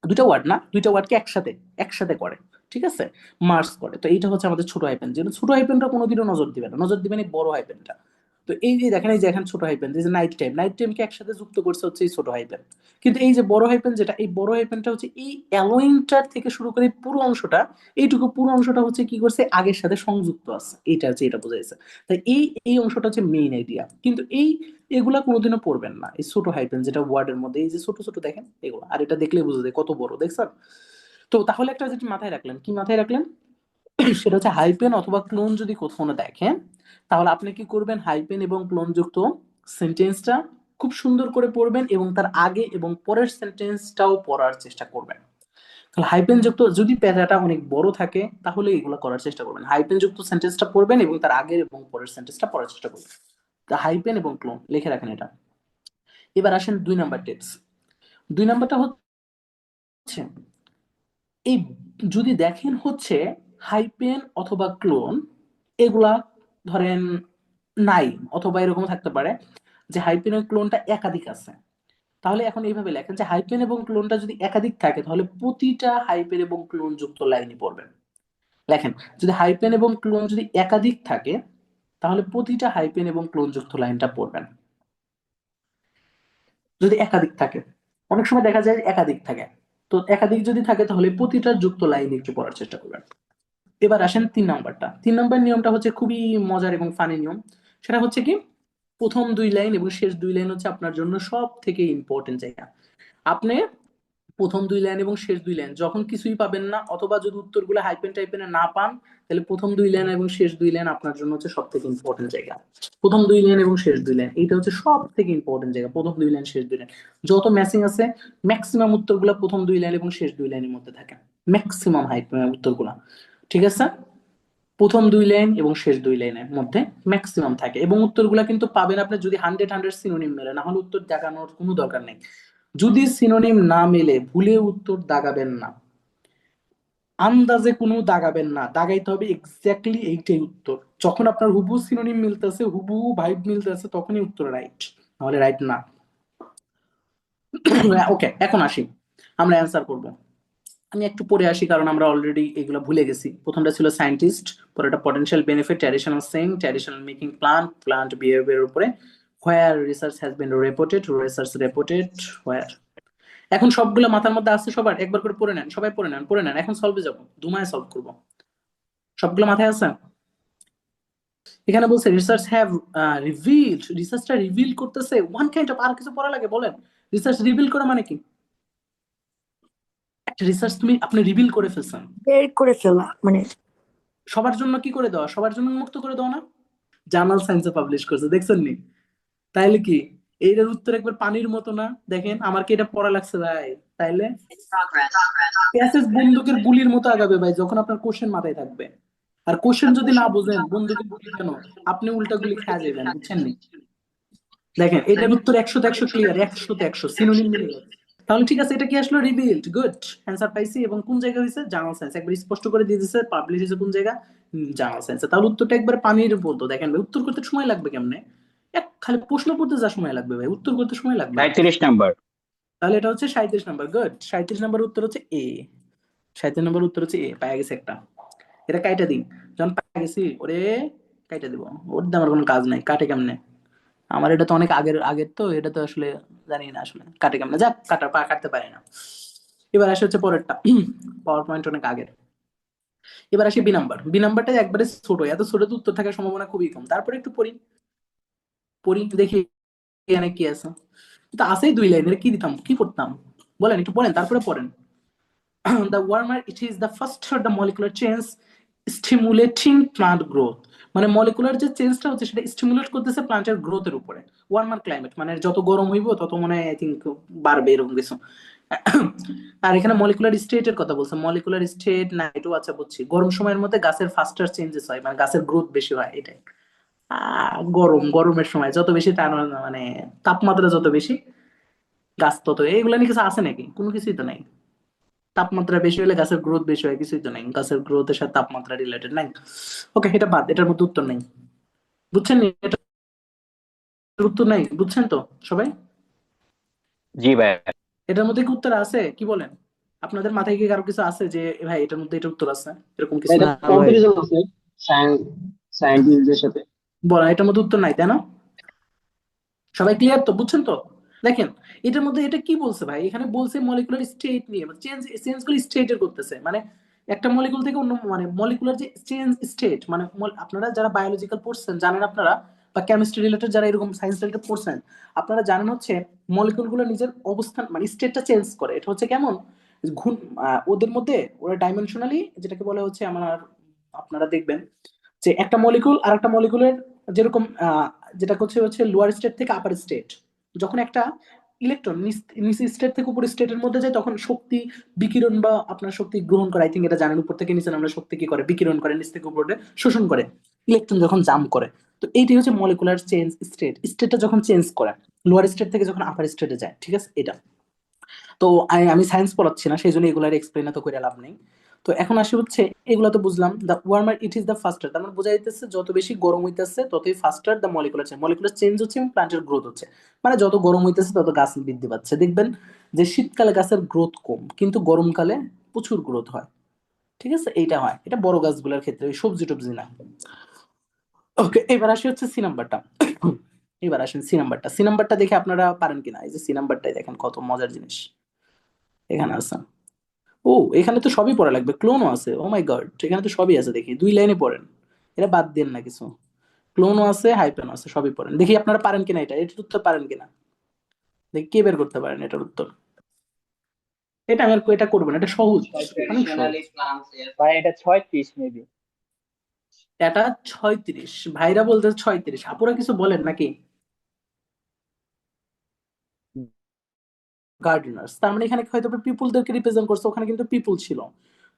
দুইটা ওয়ার্ড না, দুইটা ওয়ার্ডকে একসাথে একসাথে করে, ঠিক আছে, মার্স করে। তো এইটা হচ্ছে আমাদের ছোট হাইপেন, যেটা ছোট হাইপেনটা কোনোদিনও নজর দিবে না, নজর দিবেন এই বড় হাইপেনটা। তো এই যে দেখেন, এই যে এখন ছোট হাইপেন, এই যে নাইট টাইম, নাইট টাইমকে একসাথে যুক্ত করছে হচ্ছে এই ছোট হাইপেন। কিন্তু এই যে বড় হাইপেন যেটা, এই বড় হাইপেনটা হচ্ছে এই অ্যালোইনটার থেকে শুরু করে পুরো অংশটা, এইটুকু পুরো অংশটা হচ্ছে কি করছে আগের সাথে সংযুক্ত আছে, এইটা হচ্ছে এটা বোঝাইছে। তাই এই এই অংশটা হচ্ছে মেইন আইডিয়া। কিন্তু এই এগুলা কোনোদিনও পড়বেন না, এই ছোট হাইপেন যেটা ওয়ার্ডের মধ্যে, এই যে ছোট ছোট দেখেন এগুলো, আর এটা দেখলে বুঝা যায় কত বড়, দেখছেন? তো তাহলে একটা যেটা মাথায় রাখলেন, কি মাথায় রাখলেন, সেটা হচ্ছে হাইপেন অথবা ক্লোন যদি কোথাও না দেখেন, তাহলে আপনি কি করবেন, হাইপেন এবং ক্লোন যুক্ত সেন্টেন্সটা খুব সুন্দর করে পড়বেন এবং তার আগে এবং পরের সেন্টেন্সটাও পড়ার চেষ্টা করবেন। তাহলে হাইপেন যুক্ত যদি প্যারাটা অনেক বড় থাকে তাহলে এগুলো করার চেষ্টা করবেন, হাইপেন যুক্ত সেন্টেন্সটা পড়বেন এবং তার আগের এবং পরের সেন্টেন্সটা পড়ার চেষ্টা করবেন। তা হাইপেন এবং ক্লোন লিখে রাখেন এটা। এবার আসেন 2 নাম্বার টিপস। 2 নাম্বারটা হচ্ছে, এই যদি দেখেন হচ্ছে হাইপেন অথবা ক্লোন এগুলা ধরেন নাই, অথবা এরকম থাকতে পারে যে হাইপেন এবং ক্লোনটা একাধিক আছে, তাহলে এখন এইভাবে লেখেন যে হাইপেন এবং ক্লোনটা যদি একাধিক থাকে তাহলে প্রতিটা হাইপেন এবং ক্লোন যুক্ত লাইনই পড়বেন। লেখেন, যদি হাইপেন এবং ক্লোন যদি একাধিক থাকে তাহলে প্রতিটা হাইপেন এবং ক্লোন যুক্ত লাইনটা পড়বেন। যদি একাধিক থাকে, অনেক সময় দেখা যায় একাধিক থাকে, তো একাধিক যদি থাকে তাহলে প্রতিটা যুক্ত লাইন একটু পড়ার চেষ্টা করবেন। এবার আসেন 3 নাম্বারটা। 3 নাম্বার নিয়মটা হচ্ছে খুবই মজার এবং ফানি নিয়ম। সেটা হচ্ছে কি, প্রথম দুই লাইন এবং শেষ দুই লাইন হচ্ছে আপনার জন্য সব থেকে ইম্পর্টেন্ট জায়গা। আপনি প্রথম দুই লাইন এবং শেষ দুই লাইন যখন কিছুই পাবেন না, অথবা যদি উত্তরগুলো হাইপেন টাইপের না পান, তাহলে প্রথম দুই লাইন এবং শেষ দুই লাইন আপনার জন্য হচ্ছে সব থেকে ইম্পর্টেন্ট জায়গা। প্রথম দুই লাইন এবং শেষ দুই লাইন, এইটা হচ্ছে সব থেকে ইম্পর্টেন্ট জায়গা, প্রথম দুই লাইন শেষ দুই লাইন। যত ম্যাচিং আছে ম্যাক্সিমাম উত্তরগুলো প্রথম দুই লাইন এবং শেষ দুই লাইনের মধ্যে থাকে, ম্যাক্সিমাম হাইট উত্তরগুলা, ঠিক আছে? প্রথম 2 লাইন এবং শেষ 2 লাইনের মধ্যে ম্যাক্সিমাম থাকে, এবং উত্তরগুলা কিন্তু পাবেন আপনি যদি 100 সিনোনিম মেলে, না হলে উত্তর দাগানোর কোনো দরকার নেই। যদি সিনোনিম না মেলে ভুলে উত্তর দাগাবেন না, আন্দাজে কোনো দাগাবেন না, দাগাইতে হবে এক্স্যাক্টলি এইটাই উত্তর। যখন আপনার হুবহু সিনোনিম মিলতেছে, হুবহু ভাইব মিলতেছে, তখনই উত্তর রাইট, নাহলে রাইট না। ওকে, এখন আসি, আমরা অ্যান্সার করব। আমি একটু পড়ে আসি কারণ আমরা অলরেডি এগুলো ভুলে গেছি। প্রথমটা ছিল সায়েন্টিস্ট, পরেরটা potential benefit, traditional saying, traditional making plant, plant behaviour উপরে, where research has been reported, research reported where. এখন সবগুলো মাথার মধ্যে আছে সবার, একবার করে পড়ে নেন, সবাই পড়ে নেন, পড়ে নেন, এখন সলভে যাবো, ধুমায় সলভ করবো। সবগুলো মাথায় আছে? এখানে বলছে রিসার্চ হ্যাভ রিভিলড, রিসার্চটা রিভিল করতেছে ওয়ান কাইন্ড অফ, আর কিছু পড়া লাগে বলেন? রিসার্চ রিভিল করা মানে কি? একটা রিসার্চ আপনি রিভিল করে ফেলছেন, বের করে ফেলা মানে সবার জন্য কি করে দেওয়া, সবার জন্য মুক্ত করে দেওয়া না? জার্নাল সায়েন্সে পাবলিশ করছে, দেখছেন নি? তাইলে কি এইটার উত্তর একবার পানির মতো না? দেখেন আমার কি এটা পড়া লাগছে ভাই? তাইলে প্যাসেজ বন্দুকের গুলির মতো আগাবে ভাই, যখন আপনার কোশ্চেন মাথায় থাকবে। আর কোশ্চেন যদি না বুঝেন, বন্দুকের গুলি কেন, আপনি উল্টা গুলি খেয়ে যাবেন, বুঝছেন নি? দেখেন এটার উত্তর 100-তে 100 ক্লিয়ার, 100-তে 100 সিনোনিম মিলে গেছে। তাহলে ঠিক আছে, এটা কি আসলো? রিভিলড, গুড অ্যান্সার পাইছি। এবং কোন জায়গায় হয়েছে? জার্নাল সায়েন্স, একবার স্পষ্ট করে দিয়ে দিয়েছে পাবলিশ হয়েছে কোন জায়গা, জার্নাল সায়েন্সে। তাহলে উত্তরটা একবার পানির বলতো। দেখেন ভাই উত্তর করতে সময় লাগবে কেমনে, এক খালি প্রশ্ন পড়তে যা সময় লাগবে ভাই, উত্তর করতে সময় লাগবে না। 37 নাম্বার। তাহলে এটা হচ্ছে 37 নম্বর, গুড। 37 নম্বর উত্তর হচ্ছে এ, 37 নম্বর উত্তর হচ্ছে এ। পাইয়া গেছে একটা, এটা কাইটা দিন। যখন পাইয়া গেছি ওরে কাইটা দিব, ওর দিয়ে আমার কোনো কাজ নাই, কাটে কেমনে? আমার এটা তো অনেক আগের আগের, তো এটা তো আসলে জানি না আসলে কাটে কেমনে, যাক কাটার পা কাটতে পারি না। এবার আসে হচ্ছে পরেরটা, পাওয়ার পয়েন্ট অনেক আগের। এবার আসি বি নাম্বার, বি নাম্বারটা একবারে ছোট, এত ছোট তো উত্তর থাকার সম্ভাবনা খুবই কম। তারপরে একটু পড়ি, পড়ি দেখি এখানে কি আছে। তো আছেই 2 লাইনের, কি দিতাম, কি করতাম বলেন, একটু পড়েন তারপরে পড়েন। The warmer it is, the faster the molecular change stimulating plant growth। মানে মলিকুলার যে চেঞ্জটা হচ্ছে সেটা স্টিমুলেট করতেছে প্লান্টের গ্রোথের উপরে। ওয়ার্মার ক্লাইমেট মানে যত গরম হইব তত মনে হয় আই থিঙ্ক বাড়বে, এরকম কিছু। আর এখানে মলিকুলার স্টেটের কথা বলছে, মলিকুলার স্টেট না এটাও আচ্ছা বুঝছি, গরম সময়ের মধ্যে গাছের ফাস্টার চেঞ্জেস হয়, মানে গাছের গ্রোথ বেশি হয় এটাই। গরমের সময় যত বেশি মানে তাপমাত্রা যত বেশি, গাছ তত, এইগুলা নিয়ে কিছু আছে নাকি? কোনো কিছুই তো নাই। তাপমাত্রা বেশি হলে গাছের গ্রোথ বেশি হয়, কিছুই তো নাই, গাছের গ্রোথের সাথে তাপমাত্রা রিলেটেড নাই। ওকে, এটা বাদ, এটার মধ্যে উত্তর নাই, বুঝছেন নি? এটার উত্তর নাই, বুঝছেন তো সবাই? জি ভাই। এটার মধ্যে কি উত্তর আছে কি বলেন? আপনাদের মাথায় কি কারো কিছু আছে যে ভাই এটার মধ্যে এটা উত্তর আছে, এরকম কিছু? এটা না ভাই। কম্পারিজন আছে সায়েন্টিস্টদের সাথে। বলেন, এটার মধ্যে উত্তর নাই তাই না? সবাই ক্লিয়ার তো, বুঝছেন তো? দেখেন এটার মধ্যে এটা কি বলছে ভাই, এখানে বলছে মলিকুলার স্টেট নিয়ে, চেঞ্জ চেঞ্জ গুলো স্টেটের করতেছে, মানে একটা মলিকুল থেকে অন্য, মানে মলিকুলার যে চেঞ্জ স্টেট, মানে আপনারা যারা বায়োলজিক্যাল পড়ছেন জানেন আপনারা, বা কেমিস্ট্রি রিলেটেড যারা এরকম সায়েন্স রিলেটেড পড়ছেন, আপনারা জানেন হচ্ছে মলিকুল গুলো নিজের অবস্থান মানে স্টেটটা চেঞ্জ করে। এটা হচ্ছে কেমন, ঘুম, ওদের মধ্যে ওরা ডাইমেনশনালি, যেটাকে বলে হচ্ছে আমার, আপনারা দেখবেন যে একটা মলিকুল আর একটা মলিকুলের যেরকম যেটা হচ্ছে হচ্ছে লোয়ার স্টেট থেকে আপার স্টেট, যখন একটা ইলেকট্রন নিচ স্টেট থেকে উপর স্টেটের মধ্যে যায় তখন শক্তি বিকিরণ বা আপনার শক্তি গ্রহণ করে, আই থিঙ্ক এটা জানেন, উপর থেকে নিচে আমরা শক্তি কি করে, বিকিরণ করে, নিচ থেকে উপরে শোষণ করে, ইলেকট্রন যখন জাম্প করে। তো এইটাই হচ্ছে মলিকুলার চেঞ্জ স্টেট, স্টেটটা যখন চেঞ্জ করে লোয়ার স্টেট থেকে যখন আপার স্টেটে যায়, ঠিক আছে এটা। তো আমি সায়েন্স পড়াচ্ছি না, সেই জন্য এগুলার এক্সপ্লেন তো করে লাভ নেই। তো এখন আসি হচ্ছে, এগুলো তো বুঝলাম, the warmer it is the ফাস্টার, তার মানে বোঝা যাইতেছে যত বেশি গরম হইতেছে ততই ফাস্টার দ্য মলিকুলার চেঞ্জ হচ্ছে এবং প্লান্টের গ্রোথ হচ্ছে। মানে যত গরম হইতেছে তত গাছ বৃদ্ধি পাচ্ছে। দেখবেন যে শীতকালে গাছের গ্রোথ কম, কিন্তু গরমকালে প্রচুর গ্রোথ হয়। ঠিক আছে, এইটা হয়, এটা বড় গাছগুলোর ক্ষেত্রে, ওই সবজি টবজি না। ওকে, এবার আসি হচ্ছে সি নাম্বারটা। এবার আসেন সি নাম্বারটা, সি নাম্বারটা দেখে আপনারা পারেন কিনা। এই যে সি নাম্বারটাই দেখেন কত মজার জিনিস এখানে আছে। ও, এখানে তো সবই পড়া লাগবে, ক্লোনও আছে, ও মাই গড, এখানে তো সবই আছে, দেখি 2 লাইনে পড়েন, এটা বাদ দেন না কিছু। ক্লোনও আছে, হাইপেনও আছে, সবই পড়েন, দেখি আপনারা পারেন কিনা, এটার উত্তর পারেন কিনা, দেখি কে বের করতে পারেন এটার উত্তর। এটা আমি এটা করবো না, এটা সহজ, অনেক সহজ। ভাই এটা 36 মেবি। এটা 36, ভাইরা বলতে 36, আপুরা কিছু বলেন নাকি? গার্ডেনার্স, তার মানে এখানে হয়তো পিপুলদেরকে রিপ্রেজেন্ট করছে, ওখানে কিন্তু পিপুল ছিল,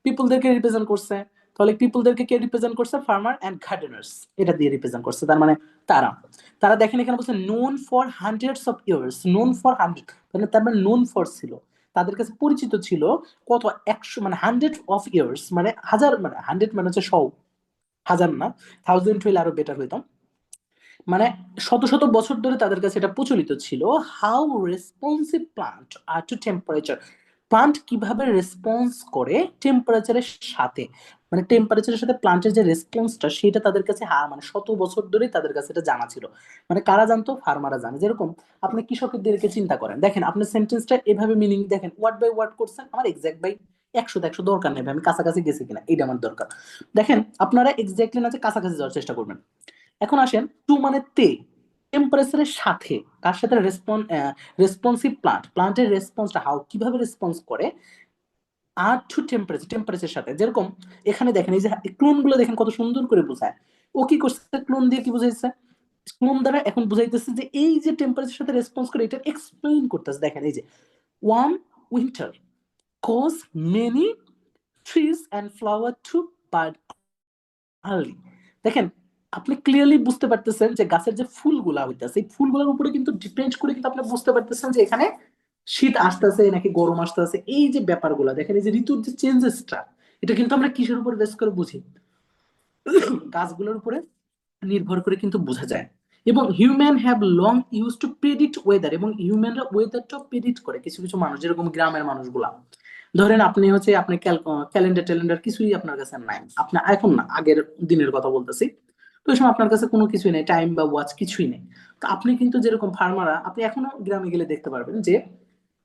পিপুলদেরকে রিপ্রেজেন্ট করছে। তাহলে পিপলদেরকে কে রিপ্রেজেন্ট করছে? ফার্মার অ্যান্ড গার্ডেনার্স, এটা দিয়ে রিপ্রেজেন্ট করছে। তার মানে তারা তারা দেখেন এখানে বলছে known for hundreds of years, known for hundred, তার মানে নোন ফর ছিল, তাদের কাছে পরিচিত ছিল কত, 100 মানে হান্ড্রেড অফ ইয়ার্স, মানে হাজার, মানে হান্ড্রেড মানে হচ্ছে 100, হাজার না, থাউজেন্ড হইলে আরো বেটার হইতাম, মানে শত শত বছর ধরে তাদের কাছে এটা প্রচলিত ছিল। How responsive plant are to temperature, plant কিভাবে রেসপন্স করে টেম্পারেচারের সাথে, মানে টেম্পারেচারের সাথে প্লান্টের যে রেসপন্সটা সেটা তাদের কাছে মানে শত বছর ধরেই তাদের কাছে এটা জানা ছিল। মানে কারা জানতো? ফার্মাররা জানে। যেরকম আপনি কৃষকদেরকে চিন্তা করেন, দেখেন আপনি সেন্টেন্সটা এভাবে মিনিং দেখেন, ওয়ার্ড বাই ওয়ার্ড করছেন, আমার এক্সাক্ট বাই 100 দরকার নেই, আমি কাছাকাছি গেছি কিনা এটা আমার দরকার। দেখেন আপনারা এক্স্যাক্টলি না যে কাছাকাছি যাওয়ার চেষ্টা করবেন। এখন আসেন টু মানে তে, টেম্পারেচারের সাথে, কার সাথে? রেসপন্সিভ প্লান্ট, প্লান্টের রেসপন্সটা হাউ, কিভাবে রেসপন্স করে আর টু টেম্পারেচার, টেম্পারেচারের সাথে। যেরকম এখানে দেখেন এই যে ক্লোন গুলো দেখেন কত সুন্দর করে বোঝায়। ও কি করছে? ক্লোন দিয়ে কি বুঝাইছে? ক্লোন দ্বারা এখন বুঝাইতেছে যে এই যে টেম্পারেচারের সাথে রেসপন্স করে এটা এক্সপ্লেইন করতেছে। দেখেন এই যে warm winter cause many trees and flower to bud early. দেখেন আপনি ক্লিয়ারলি বুঝতে পারতেছেন যে গাছের যে ফুলগুলা হইতেছে এই ফুলগুলোর উপরে কিন্তু ডিপেন্ড করে কিন্তু আপনি বুঝতে পারতেছেন যে এখানে শীত আসতেছে নাকি গরম আসতেছে। এই যে ব্যাপারগুলো দেখেন, এই যে ঋতুর যে চেঞ্জেসটা, এটা কিন্তু আমরা কিসের উপর বেস করে বুঝি? গাছগুলোর উপরে নির্ভর করে কিন্তু বোঝা যায়। এবং human have long use to predict weather, এবং হিউম্যানরা ওয়েদারটা প্রেডিক্ট করে। কিছু কিছু মানুষ, যেরকম গ্রামের মানুষগুলা, ধরেন আপনি হচ্ছে আপনি ক্যালেন্ডার ট্যালেন্ডার কিছুই আপনার কাছে নাই, আপনি এখন না আগের দিনের কথা বলতেছি, তো ওই সময় আপনার কাছে কোনো কিছুই নেই, টাইম বা ওয়াচ কিছুই নেই। তো আপনি কিন্তু যেরকম ফার্মাররা, আপনি এখনো গ্রামে গেলে দেখতে পারবেন যে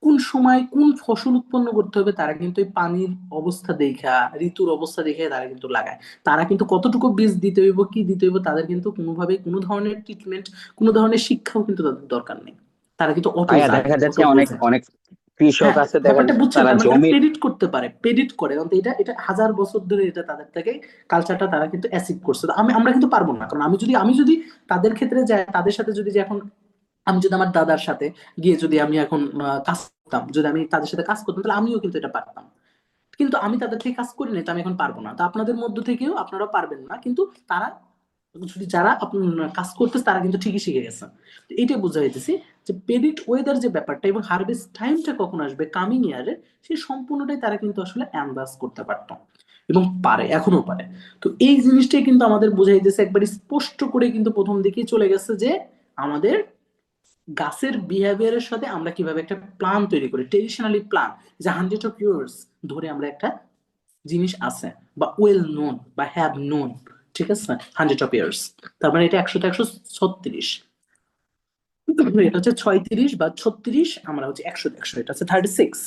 কোন সময় কোন ফসল উৎপন্ন করতে হবে তারা কিন্তু এই পানির অবস্থা দেখা, ঋতুর অবস্থা দেখে তারা কিন্তু লাগায়। তারা কিন্তু কতটুকু বীজ দিতে হইব, কি দিতে হইব, তাদের কিন্তু কোনোভাবে কোনো ধরনের ট্রিটমেন্ট, কোনো ধরনের শিক্ষাও কিন্তু তাদের দরকার নেই। তারা কিন্তু অটো ভাইয়া জানে, দেখা যাচ্ছে অটো অনেক বোঝে। অনেক কৃষক হ্যাঁ, আছে, দেখা ব্যাপারটা যাচ্ছে বুঝছেন? তারা তার মানে তারা জমির। প্রেডিক্ট করতে পারে, প্রেডিক্ট করে, কারণ এটা এটা হাজার বছর ধরে এটা তাদের থেকে কালচারটা তারা কিন্তু অ্যাসিভ করছে। তো আমরা কিন্তু পারবো না, কারণ আমি যদি তাদের ক্ষেত্রে যাই, তাদের সাথে যদি যে এখন আমি যদি আমার দাদার সাথে গিয়ে যদি আমি এখন কাজ করতাম, যদি আমি তাদের সাথে কাজ করতাম, তাহলে আমিও কিন্তু এটা পারতাম। কিন্তু আমি তাদের থেকে কাজ করি না, তো আমি এখন পারবো না। তো আপনাদের মধ্য থেকেও আপনারা পারবেন না, কিন্তু তারা যদি যারা কাজ করতেছে তারা কিন্তু ঠিকই শিখে গেছে। তো এইটা বোঝা যাইতেছি যে প্রেডিক্ট ওয়েদার যে ব্যাপারটা এবং হারভেস্ট টাইমটা কখন আসবে কামিং ইয়ারে, সেই সম্পূর্ণটাই তারা কিন্তু আসলে অ্যান্দাজ করতে পারতো এবং পারে, এখনো পারে। তো এই জিনিসটাই কিন্তু আমাদের বোঝাইতেছে একবার স্পষ্ট করে, কিন্তু প্রথম দিকেই চলে গেছে যে আমাদের গাছের বিহেভিয়ারের সাথে আমরা কিভাবে একটা প্ল্যান তৈরি করি, ট্রেডিশনালি প্ল্যান, যে হান্ড্রেড অফ ইয়ার্স ধরে আমরা একটা জিনিস আছে, বা ওয়েল নোন বা হ্যাভ নোন, ঠিক আছে, হান্ড্রেড অফ ইয়ার্স। তার মানে এটা 100 তে 136, এটা হচ্ছে 36 বা 36, আমরা হচ্ছে 100 এটা হচ্ছে 36।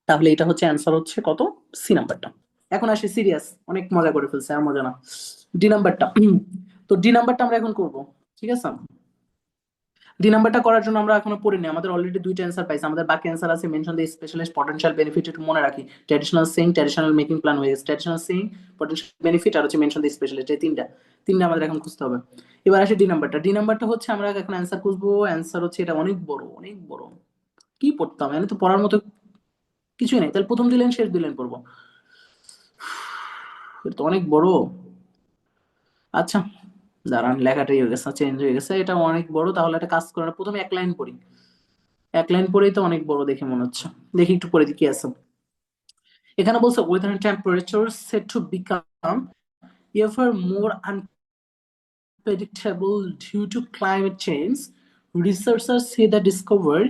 তাহলে এটা হচ্ছে অ্যান্সার হচ্ছে কত? সি নাম্বারটা। এখন আসি সিরিয়াস, অনেক মজা করে ফেলছে, আর মজা না। ডি নাম্বারটা, তো ডি নাম্বারটা আমরা এখন করব, ঠিক আছে। ডি নাম্বারটা করার জন্য আমরা এখনো পড়িনি, আমাদের অলরেডি দুইটা অ্যান্সার পাইছি, আমাদের বাকি অ্যান্সার আছে mention the specialist potential benefit, একটু মনে রাখি। Traditional saying, traditional making plan হয়ে গেছে, ট্র্যাডিশনাল সেইং, পটেনশিয়াল বেনিফিট আর হচ্ছে মেনশন দ্য স্পেশালিস্ট, এই তিনটা তিনটা আমাদের এখন খুঁজতে হবে। এবার আসে ডি নাম্বারটা। ডি নাম্বারটা হচ্ছে আমরা এখন অ্যান্সার খুঁজবো। অ্যান্সার হচ্ছে এটা অনেক বড়, অনেক বড়। কি পড়তাম, এখানে তো পড়ার মতো কিছুই নাই, তাহলে প্রথম দিলেন শেষ দিলেন পড়বো, এটা তো অনেক বড়। আচ্ছা দাঁড়ান, লেখাটাই হয়ে গেছে, চেঞ্জ হয়ে গেছে, এটা অনেক বড়। তাহলে একটা কাজ করার, প্রথমে এক লাইন পড়ি, এক লাইন পরেই তো অনেক বড় দেখে মনে হচ্ছে। দেখি একটু পরে কি আছে। এখানে বলছে weather and temperature set to become ever more unpredictable due to climate change. Researchers say that discovered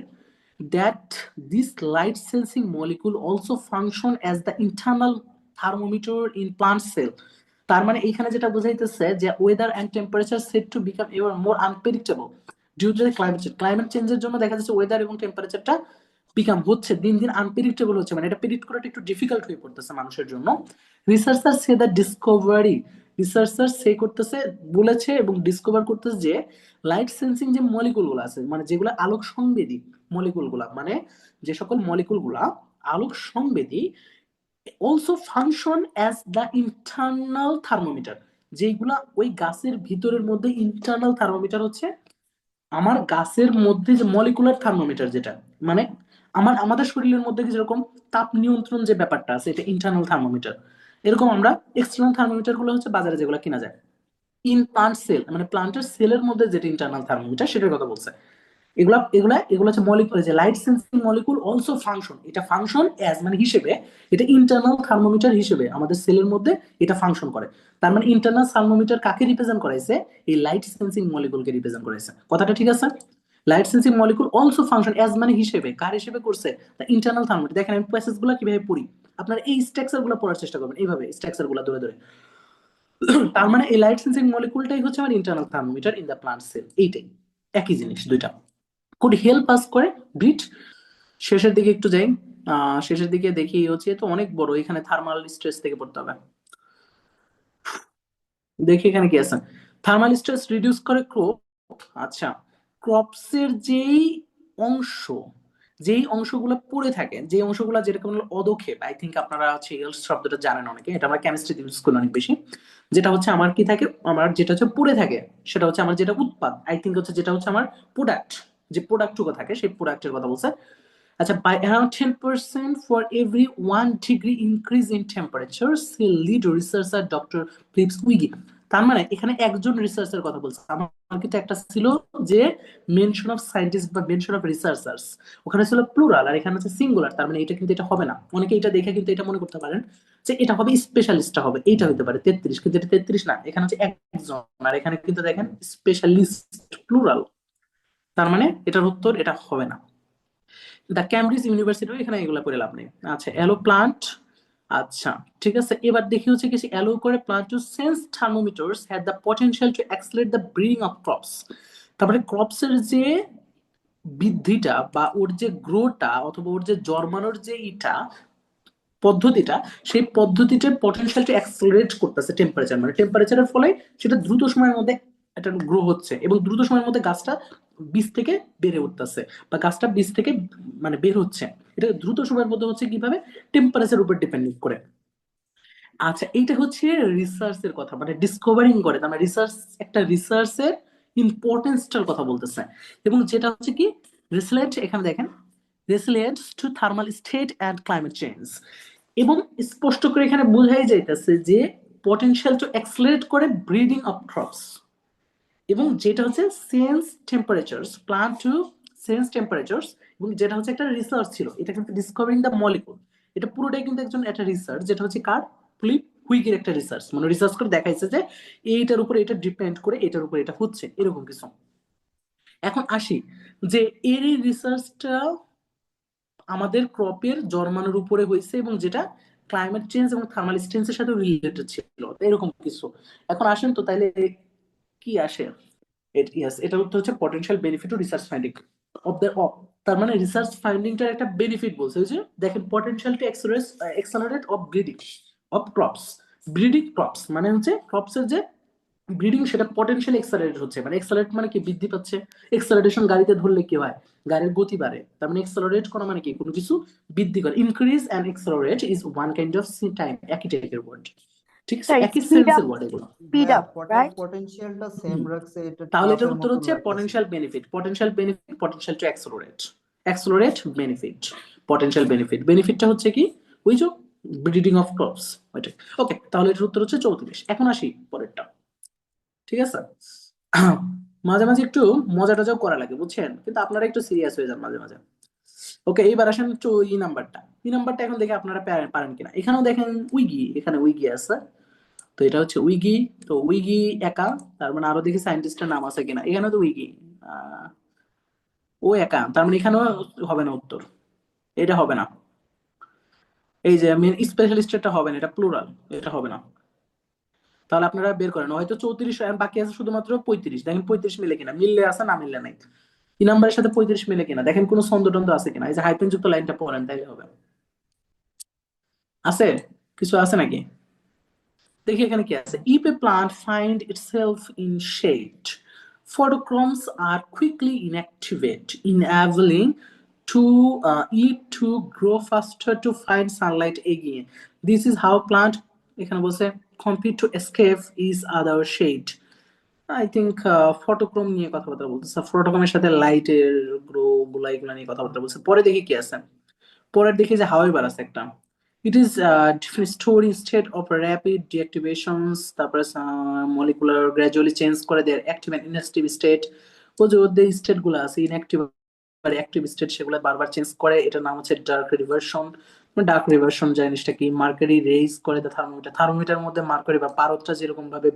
that this light sensing molecule also function as the internal thermometer in plant cell. তার মানে এখানে যেটা বোঝাইতেছে যে weather and temperature set to become ever more unpredictable due to climate চেঞ্জের জন্য দেখা যাচ্ছে ওয়েদার এবং টেম্পারেচারটা বিকাম হচ্ছে দিন দিন আনপ্রেডিক্টেবল হচ্ছে, মানে এটা প্রেডিক্ট করাটা একটু ডিফিকাল্ট হয়ে পড়তেছে মানুষের জন্য। Researcher say the discovery, researcher say করতেছে, বলেছে এবং ডিসকভার করতেছে যে লাইট সেন্সিং যে মলিকুল গুলো আছে, মানে যেগুলো আলোক সংবেদী মলিকুল গুলা, মানে যে সকল মলিকুল গুলা আলোক সংবেদী, also function as the internal thermometer, যেগুলা ওই গাছের ভিতরের মধ্যে ইন্টারনাল থার্মোমিটার হচ্ছে আমার গাছের মধ্যে যে মলিকুলার থার্মোমিটার, যেটা মানে আমাদের শরীরের মধ্যে যেরকম তাপ নিয়ন্ত্রণ যে ব্যাপারটা আছে, এটা ইন্টারনাল থার্মোমিটার। এরকম আমরা এক্সটার্নাল থার্মোমিটার গুলো হচ্ছে বাজারে যেগুলো কিনা যায়। ইন প্লান্ট সেল মানে প্লান্টের সেলের মধ্যে যেটা ইন্টারনাল থার্মোমিটার সেটার কথা বলছে। এগুলা এগুলা এগুলো হচ্ছে মলিকুল, যে light sensing molecule also function, এটা ফাংশন অ্যাজ মানে হিসেবে, এটা ইন্টারনাল থার্মোমিটার হিসেবে আমাদের সেলের মধ্যে এটা ফাংশন করে। তার মানে ইন্টারনাল থার্মোমিটার কাকে রিপ্রেজেন্ট করাইছে? এই লাইট সেন্সিং মলিকুলকে রিপ্রেজেন্ট করাইছে। কথাটা ঠিক আছে? Light sensing molecule also function as মানে হিসেবে, কার হিসেবে করছে? The internal thermometer. দেখেন আমি প্যাসেজ গুলো কিভাবে পড়ি, আপনারা এই স্ট্রাকচার গুলো পড়ার চেষ্টা করবেন, এইভাবে স্ট্রাকচার গুলো ধরে ধরে। তার মানে এই লাইট সেন্সিং মলিকুলটাই হচ্ছে আমার internal thermometer in the plant sell. এইটাই একই জিনিস দুইটা। কুড হেল্প আস করে ব্রিট। শেষের দিকে একটু যাই, শেষের দিকে দেখি হচ্ছে তো অনেক বড়, এখানে থার্মাল স্ট্রেস থেকে পড়তে হবে। দেখি এখানে কি আছে, থার্মাল স্ট্রেস রিডিউস করে ক্রপ। আচ্ছা, ক্রপসের যেই অংশগুলো পড়ে থাকে, যে অংশগুলো যেরকম হলো অদক্ষেপ, আই থিঙ্ক আপনারা হচ্ছে ইয়েলস শব্দটা জানেন অনেকে, এটা আমরা কেমিস্ট্রিতে ইউজ করি অনেক বেশি। যেটা হচ্ছে আমার কি থাকে, আমার যেটা হচ্ছে পড়ে থাকে সেটা হচ্ছে আমার যেটা উৎপাদ, আই থিঙ্ক হচ্ছে যেটা হচ্ছে আমার প্রোডাক্ট, যে প্রোডাক্টটুকু থাকে সেই প্রোডাক্টের কথা বলছে। আচ্ছা, by around 10% for every 1 degree increase in temperature, say lead researcher Dr. Philips Wiggy। তার মানে এখানে একজন রিসার্চার কথা বলছে, আমার কিন্তু একটা ছিল যে মেনশন অফ সায়েন্টিস্ট বা মেনশন অফ রিসার্চার্স, ওখানে ছিল প্লুরাল আর এখানে হচ্ছে সিঙ্গুলার। তার মানে এটা কিন্তু এটা হবে না, অনেকে এটা দেখে কিন্তু এটা মনে করতে পারেন যে এটা হবে স্পেশালিস্টটা হবে, এইটা হতে পারে 33, কিন্তু এটা 33 না, এখানে হচ্ছে একজন, আর এখানে কিন্তু দেখেন স্পেশালিস্ট প্লুরাল। তার মানে এটার উত্তর এটা হবে না। দ্য ক্যামব্রিজ ইউনিভার্সিটি, এখানে এগুলো করে লাভ নেই। আচ্ছা, অ্যালো প্লান্ট। আচ্ছা ঠিক আছে, এবার দেখি হচ্ছে কিছু অ্যালো করে plant to sense thermometers had the potential to accelerate the breeding of crops. তারপরে ক্রপসের যে বৃদ্ধিটা বা ওর যে গ্রোটা অথবা ওর যে জন্মানোর যে পদ্ধতিটা, সেই পদ্ধতিটার পটেনশিয়ালটা অ্যাক্সেলারেট করতেছে টেম্পারেচার, মানে টেম্পারেচারের ফলে সেটা দ্রুত সময়ের মধ্যে এটা গ্রো হচ্ছে এবং দ্রুত সময়ের মধ্যে গাছটা বীজ থেকে বেড়ে উঠতেছে বা গাছটা বীজ থেকে মানে বের হচ্ছে। এটা দ্রুত সময়ের মধ্যে হচ্ছে কিভাবে? টেম্পারেচার উপর ডিপেন্ড করে। আচ্ছা, এইটা হচ্ছে রিসার্চের কথা, মানে ডিসকভারিং করে, তার মানে রিসার্চ, একটা রিসার্চের ইম্পর্টেন্সটার কথা বলতেছে। এবং যেটা হচ্ছে কি রিসিলেন্ট, এখানে দেখেন resilient to thermal state and climate change. এবং স্পষ্ট করে এখানে বোঝাই যাইতেছে যে পটেনশিয়াল টু অ্যাক্সিলারেট করে ব্রিডিং অফ ক্রপস, এবং যেটা হচ্ছে sense temperatures, plant to sense temperatures, এবং যেটা হচ্ছে একটা রিসার্চ ছিল, এটা কিন্তু ডিসকভারিং দ্য মলিকুল, এটা পুরোটাই কিন্তু একজন একটা রিসার্চ, যেটা হচ্ছে কার? ফিলিপ হুইগের একটা রিসার্চ, মানে রিসার্চ করে দেখাইছে যে এইটার উপরে এটা ডিপেন্ড করে, এটার উপরে এটা হচ্ছে এরকম কিছু। এখন আসি যে এর এই রিসার্চটা আমাদের ক্রপের জন্মানোর উপরে হয়েছে এবং যেটা ক্লাইমেট চেঞ্জ এবং থার্মাল স্টেন্সের সাথে রিলেটেড ছিল, এরকম কিছু। এখন আসেন তো তাইলে কি আসে? ইয়েস, এটার উত্তর হচ্ছে পটেনশিয়াল বেনিফিট ও research finding of the of. তার মানে রিসার্চ ফাইন্ডিংটার একটা বেনিফিট বলছে যে দেখেন potential to accelerate of breeding of crops. Breeding crops মানে হচ্ছে ক্রপসের যে ব্রিডিং সেটা পটেনশিয়াল এক্সেলারেট হচ্ছে, মানে এক্সেলারেট মানে কি? বৃদ্ধি পাচ্ছে। এক্সেলারেশন গাড়িতে ধরলে কি হয়? গাড়ির গতি বাড়ে। তার মানে এক্সেলারেট করা মানে কি? কোনো কিছু বৃদ্ধি করা। Increase and accelerate is one kind of time, একই টাইপের ওয়ার্ড, ঠিক আছে, Sorry, একই speed সেন্সের up, ওয়ার্ড এগুলো। speed up, right? পটেনশিয়ালটা সেম রাখছে, এটা তাহলে এটার ট্রাফের উত্তর মতন হচ্ছে লাগতেছে। Potential benefit, potential benefit, potential to accelerate, accelerate benefit, potential benefit. বেনিফিটটা হচ্ছে কি? ওই যে ব্রিডিং অফ ক্রপস, ওইটাই। ওকে, তাহলে এটার উত্তর হচ্ছে 34। এখন আসি পরেরটা, ঠিক আছে? মাঝে মাঝে একটু মজা টজাও করা লাগে বুঝছেন, কিন্তু আপনারা একটু সিরিয়াস হয়ে যান মাঝে মাঝে। ওকে, এইবার আসেন একটু ই নাম্বারটা এখন দেখে আপনারা পারেন কিনা। এখানেও দেখেন উইগি, এখানে উইগি আছে, তো এটা হচ্ছে উইগি। তো উইগি একা, তার মানে আরো দেখি সায়েন্টিস্টের নাম আছে কিনা। এখানে তো উইগি, ও একা, তার মানে এখানেও হবে না উত্তর, এটা হবে না। এই যে মেন স্পেশালিস্টটা হবে না, এটা প্লুরাল, এটা হবে না। তাহলে আপনারা বের করেন, হয়তো 34 বাকি আছে শুধুমাত্র 35। দেখেন 35 মিলে কিনা, মিললে আছে না মিললে নাই। এই নাম্বারের সাথে 35 মিলে কিনা দেখেন, কোনো ছন্দ আছে কিনা। এই যে হাইপেন যুক্ত লাইনটা পড়েন তাইলে হবে। আছে কিছু আছে নাকি? দেখি এখানে কি আছে। If a plant find itself in shade, photochromes are quickly inactivate, enabling it to grow faster to find sunlight again. This is how plant, এখানে বলছে, compete to escape is other shade. I think phytochrome নিয়ে কথাবার্তা বলতেছে, ফটোক্রোমের সাথে লাইটের grow গুলা এগুলা নিয়ে কথাবার্তা বলছে। পরে দেখি কি আছে, পরের দেখি যে হাওয়াই বার আছে একটা। It is different stored instead of rapid deactivations, তারপরে molecular gradually change করে their active and inactive state. ও যে ওদের স্টেট গুলো আছে ইনঅ্যাক্টিভ আর অ্যাক্টিভ স্টেট সেগুলো বারবার চেঞ্জ করে, এটার নাম হচ্ছে ডার্ক রিভার্সন। ডার্ক রিভার্সন জিনিসটা কি, মার্কারি রেইজ করে দ্য থার্মোমিটার, থার্মোমিটার মধ্যে মার্কারি বা পারদটা যেরকম ভাবে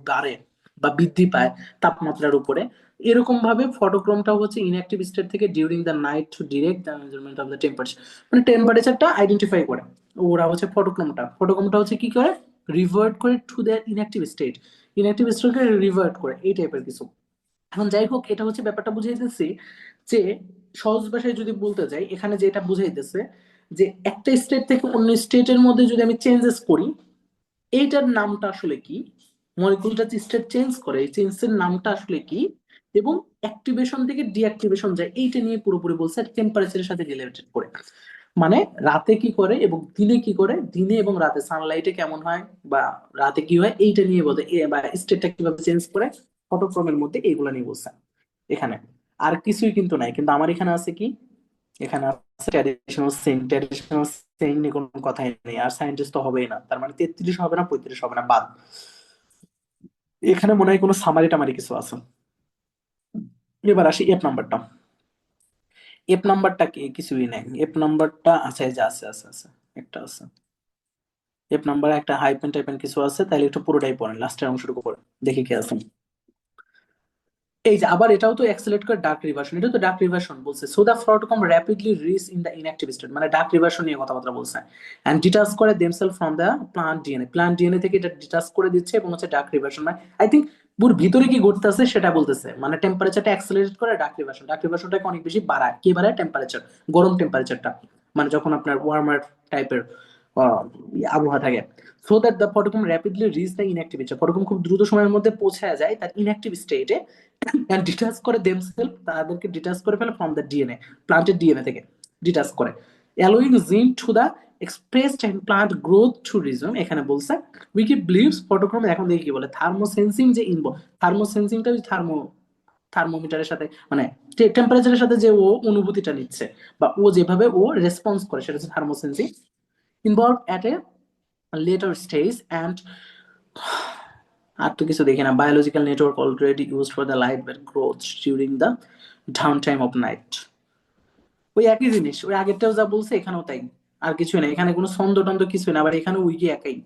বাড়ে বা বৃদ্ধি পায় তাপমাত্রার উপরে, এরকম ভাবে ফটোক্রোমটা হচ্ছে ইনঅ্যাক্টিভ স্টেট থেকে during the night to direct the measurement of the temperature, মানে টেম্পারেচারটা আইডেন্টিফাই করে ওরা হচ্ছে ফটোক্রোমটা হচ্ছে কি করে, রিভার্ট করে to the inactive state, inactive স্টেটকে রিভার্ট করে, এই টাইপের কিছু। এখন যাই হোক, এটা হচ্ছে ব্যাপারটা বুঝাইতেছি যে সহজ ভাষায় যদি বলতে যাই, এখানে যেটা বুঝাইতেছে যে একটা স্টেট থেকে অন্য স্টেটের মধ্যে যদি আমি চেঞ্জেস করি, এইটার নামটা আসলে কি, মলিকুলটা যে স্টেট চেঞ্জ করে এই চেঞ্জের নামটা আসলে কি, এবং অ্যাক্টিভেশন থেকে ডিঅ্যাক্টিভেশন যায়, এইটা নিয়ে পুরোপুরি বলছে টেম্পারেচারের সাথে রিলেটেড করে। মানে রাতে কি করে এবং দিনে কি করে, দিনে এবং রাতে সানলাইটে কেমন হয় বা রাতে কি হয়, এইটা নিয়ে বলতে বা স্টেটটা কিভাবে চেঞ্জ করে ফটোক্রোমের মধ্যে, এইগুলো নিয়ে বলছে এখানে। আর কিছুই কিন্তু নাই, কিন্তু আমার এখানে আছে কি, এখানে আছে ট্র্যাডিশনাল সেইং নিয়ে কোনো কথাই নেই, আর সায়েন্টিস্ট তো হবেই না, তার মানে 33 হবে না, 35 হবে না, বাদ। এখানে মনে হয় কোনো সামারি টামারি কিছু আছে। এবার আসি এফ নাম্বারটা। এফ নাম্বারটা কি, কিছুই নেই এফ নাম্বারটা, আচ্ছা এই যে আছে আছে আছে, একটা আছে এফ নাম্বারে একটা হাইপেন টাইপেন কিছু আছে, তাহলে একটু পুরোটাই পড়েন, লাস্টের অংশটুকু পড়েন, দেখি কি আছে। এই যে আবার এটাও তো অ্যাক্সেলেরেট করে ডার্ক রিভার্সন, এটা তো ডার্ক রিভার্সন বলছে, so the phytochrome rapidly reach in the inactive state, মানে ডার্ক রিভার্সন নিয়ে কথাবার্তা বলছে, এন্ড ডিটাচ করে themselves from the plant DNA, plant DNA থেকে এটা ডিটাচ করে দিচ্ছে, এবং হচ্ছে ডার্ক রিভার্সন, মানে আই থিঙ্ক পুরো ভিতরে কি ঘটতেছে সেটা বলতেছে, মানে টেম্পারেচারটা অ্যাক্সেলারেট করে ডার্ক রিভার্সন, ডার্ক রিভার্সনটাকে অনেক বেশি বাড়ায়, কি বাড়ায়, টেম্পারেচার, গরম টেম্পারেচারটা, মানে যখন আপনার ওয়ার্মার টাইপের আবহাওয়া থাকে, so that the phytochrome rapidly reach the inactive state, phytochrome খুব দ্রুত সময়ের মধ্যে পৌঁছায় যায় তার ইনঅ্যাক্টিভ স্টেটে, and detach করে themselves, তাদেরকে ডিটাচ করে ফেলে ফ্রম দ্য ডিএনএ, প্লান্টের ডিএনএ থেকে ডিটাচ করে, allowing gene to the expressed and plant growth to resume. এখানে বলছে উইকি বিলিভস ফটোক্রোম, এখন দেখি কি বলে, থার্মোসেন্সিং যে থার্মোসেন্সিংটা থার্মোমিটারের সাথে, মানে টেম্পারেচারের সাথে যে ও অনুভূতিটা নিচ্ছে বা ও যেভাবে ও রেসপন্স করে, সেটা হচ্ছে thermosensing, involve at a later stage and আর তো কিছু দেখি না, biological network already used for the light bed growth during the down time of night. ওই একই জিনিস, ওই আগেরটাও যা বলছে এখানেও তাই, আর কিছু নাই, এখানে কোনো ছন্দ টন্দ কিছু না, আবার এখানে উইকি একই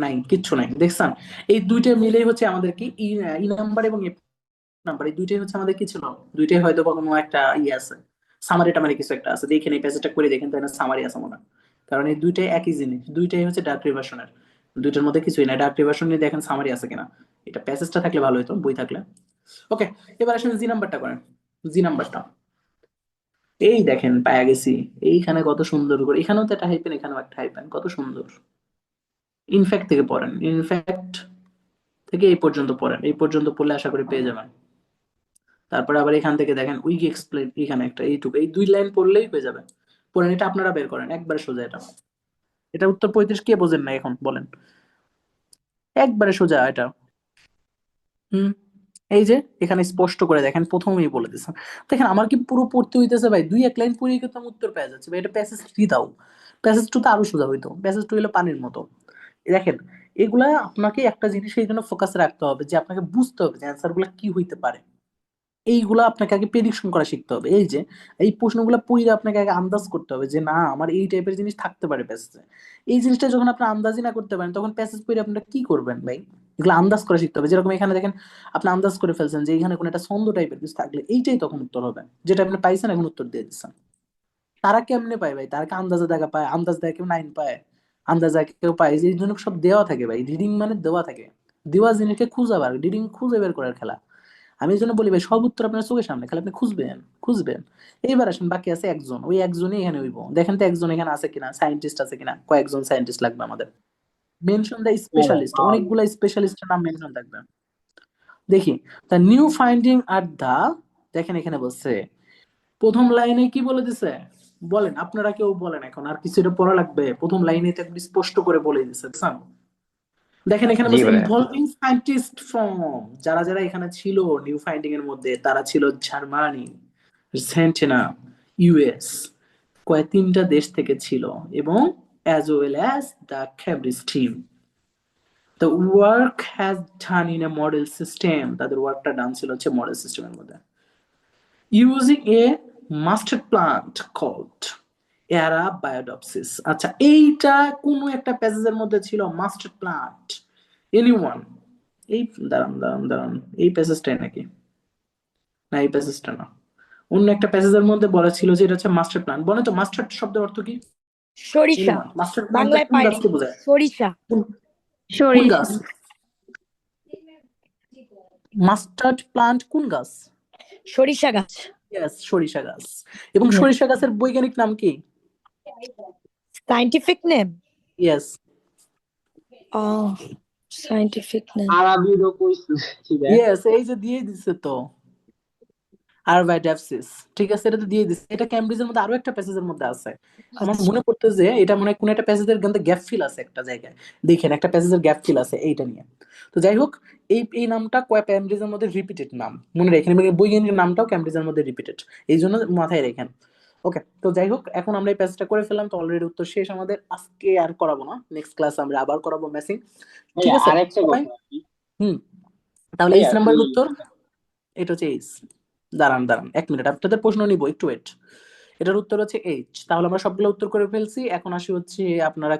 নাই, কিচ্ছু নাই, দেখছেন? এই দুইটা মিলেই হচ্ছে আমাদের কি ই নাম্বার এবং এফ নাম্বার, এই দুইটাই হচ্ছে আমাদের কি ছিল, দুইটাই হয়তো কোনো একটা ইয়ে আছে, সামারি টামারি কিছু একটা আছে, দেখেন এই প্যাসেজটা করে দেখেন, তাই না সামারি আছে মনে হয়। কারণ এই দুইটাই একই জিনিস, দুইটাই হচ্ছে ডার্ক রিভার্সনের, দুইটার মধ্যে কিছুই না, ডার্ক রিভার্সন নিয়ে দেখেন সামারি আছে কিনা, এটা প্যাসেজটা থাকলে ভালো হতো, বই থাকলে। ওকে, এবার আসেন জি নাম্বারটা করেন, জি নাম্বারটা এই দেখেন পায়া গেছি, এইখানে কত সুন্দর করে, এখানেও তো একটা হাইপেন, এখানেও একটা হাইপেন, কত সুন্দর। ইনফ্যাক্ট থেকে পড়েন, ইনফ্যাক্ট থেকে এই পর্যন্ত পড়েন, এই পর্যন্ত পড়লে আশা করি পেয়ে যাবেন। তারপরে আবার এখান থেকে দেখেন উইক এক্সপ্লেন, এখানে একটা এইটুকু, এই 2 লাইন পড়লেই হয়ে যাবে। পড়েন, এটা আপনারা বের করেন, একবারে সোজা এটা, এটা উত্তর 35 কে বোঝেন না এখন বলেন, একবারে সোজা এটা। হুম, এই যে এখানে স্পষ্ট করে দেখেন, প্রথমেই বলে দিছে, দেখেন আমার কি পুরো পড়তে হইতেছে ভাই, 2-1 লাইন পড়েই কিন্তু আমি উত্তর পেয়ে যাচ্ছে ভাই, এটা প্যাসেজ 3 দাও, প্যাসেজ 2 তো আরো সোজা হইতো, প্যাসেজ 2 হলো পানির মতো। দেখেন এগুলা আপনাকে একটা জিনিস এই জন্য ফোকাসে রাখতে হবে, যে আপনাকে বুঝতে হবে যে অ্যান্সার গুলা কি হইতে পারে, এইগুলা আপনাকে আগে প্রেডিকশন করা শিখতে হবে, এই যে এই প্রশ্নগুলো পড়ে আপনাকে আগে আন্দাজ করতে হবে যে না আমার এই টাইপের জিনিস থাকতে পারে প্যাসেজে। এই জিনিসটা যখন আপনি আন্দাজই না করতে পারেন, তখন প্যাসেজ পড়ে আপনারা কি করবেন ভাই, এগুলো আন্দাজ করা শিখতে হবে। যেরকম এখানে দেখেন আপনি আন্দাজ করে ফেলছেন যে এখানে কোনো একটা ছন্দ টাইপের কিছু থাকলে এইটাই তখন উত্তর হবে, যেটা আপনি পাইছেন এখন উত্তর দিয়ে দিচ্ছেন। তারা কেমনে পায় ভাই, তারা আন্দাজে দেখা পায়, আন্দাজ দেয় কেউ 9 পায়, আন্দাজ দেয় কেউ পায়, এই জন্য সব দেওয়া থাকে ভাই, রিডিং মানে দেওয়া থাকে, দেওয়া জিনিসকে খুঁজে বার, রিডিং খুঁজে বের করার খেলা। আমি এই জন্য বলি ভাই সব উত্তর আপনার চোখের সামনে, খালি আপনি খুঁজবেন খুঁজবেন। এইবার আসেন বাকি আছে একজন, ওই একজনই এখানে হইব, দেখেন তো একজন এখানে আছে কিনা, সায়েন্টিস্ট আছে কিনা, কয়েকজন সায়েন্টিস্ট লাগবে আমাদের, মেনশন দ্য স্পেশালিস্ট, অনেকগুলা স্পেশালিস্টের নাম মেনশন থাকবে। দেখি দ্য নিউ ফাইন্ডিং আর দা, দেখেন এখানে বলছে প্রথম লাইনে কি বলে দিছে, বলেন আপনারা কেউ বলেন, এখন আর কিছু এটা পড়া লাগবে, প্রথম লাইনে তো একদম স্পষ্ট করে বলে দিছে, বুঝছেন? দেখেন এখানে জি বলছে ভাইয়া। ইনভলভিং সায়েন্টিস্ট ফ্রম, যারা যারা এখানে ছিল নিউ ফাইন্ডিং এর মধ্যে, তারা ছিল জার্মানি, আর্জেন্টিনা, ইউএস, কয় 3টা দেশ থেকে ছিল এবং as well as the Cambridge team. The work has done in a model system. তাদের ওয়ার্কটা ডান ছিল হচ্ছে মডেল সিস্টেমের মধ্যে। Using a master plant called Era Biodopsis. আচ্ছা, এইটা কোনো একটা প্যাসেজের মধ্যে ছিল মাস্টার প্লান্ট। এনিওয়ান? এই দাঁড়ান, এই প্যাসেজটাই নাকি? না, এই প্যাসেজটা না, অন্য একটা প্যাসেজের মধ্যে বলা ছিল যে এটা হচ্ছে মাস্টার প্ল্যান। বলে তো মাস্টার্ড শব্দের অর্থ কি? সরিষা, মাস্টার প্ল্যান বাংলায় কোন পাইনি। গাছকে বোঝায়? সরিষা, কোন গাছ? মাস্টার্ড প্লান্ট কোন গাছ? সরিষা গাছ। ইয়েস, সরিষা গাছ। এবং সরিষা গাছের বৈজ্ঞানিক নাম কি? Scientific name? Yes, scientific name. আরবিরও কইছি ভাইয়া। ইয়েস, এই যে দিয়ে দিছে তো, আরবাইডাপসিস। ঠিক আছে, এটা তো দিয়ে দিছে। এটা ক্যামব্রিজের মধ্যে আরো একটা প্যাসেজের মধ্যে আছে। আমার মনে পড়তে যে এটা মনে হয় কোন একটা প্যাসেজের কিন্তু গ্যাপ ফিল আছে একটা জায়গায়। দেখেন, একটা প্যাসেজের গ্যাপ ফিল আছে এইটা নিয়ে। তো যাই হোক, এই নামটা ক্যামব্রিজের মধ্যে রিপিটেড নাম, মনে রাখেন। বৈজ্ঞানিক নামটাও ক্যামব্রিজের মধ্যে রিপিটেড, এই জন্য মাথায় রাখেন। ওকে, তো যাই হোক, এখন আমরা এই প্যাসেজটা করে ফেললাম, তো অলরেডি উত্তর শেষ আমাদের। আজকে আর করাবো না, নেক্সট ক্লাসে আমরা আবার করাবো ম্যাসিং। ঠিক ভাইয়া আছে আরেকটা সবাই? কথা আর কি। তাহলে ভাইয়া, এইচ নাম্বার তুই- উত্তর এটা হচ্ছে এইচ। দাঁড়ান 1 মিনিট, আপনাদের প্রশ্ন নিব, একটু ওয়েট। এটার উত্তর হচ্ছে এইচ। তাহলে আমরা সবগুলো উত্তর করে ফেলছি। এখন আসি হচ্ছে আপনারা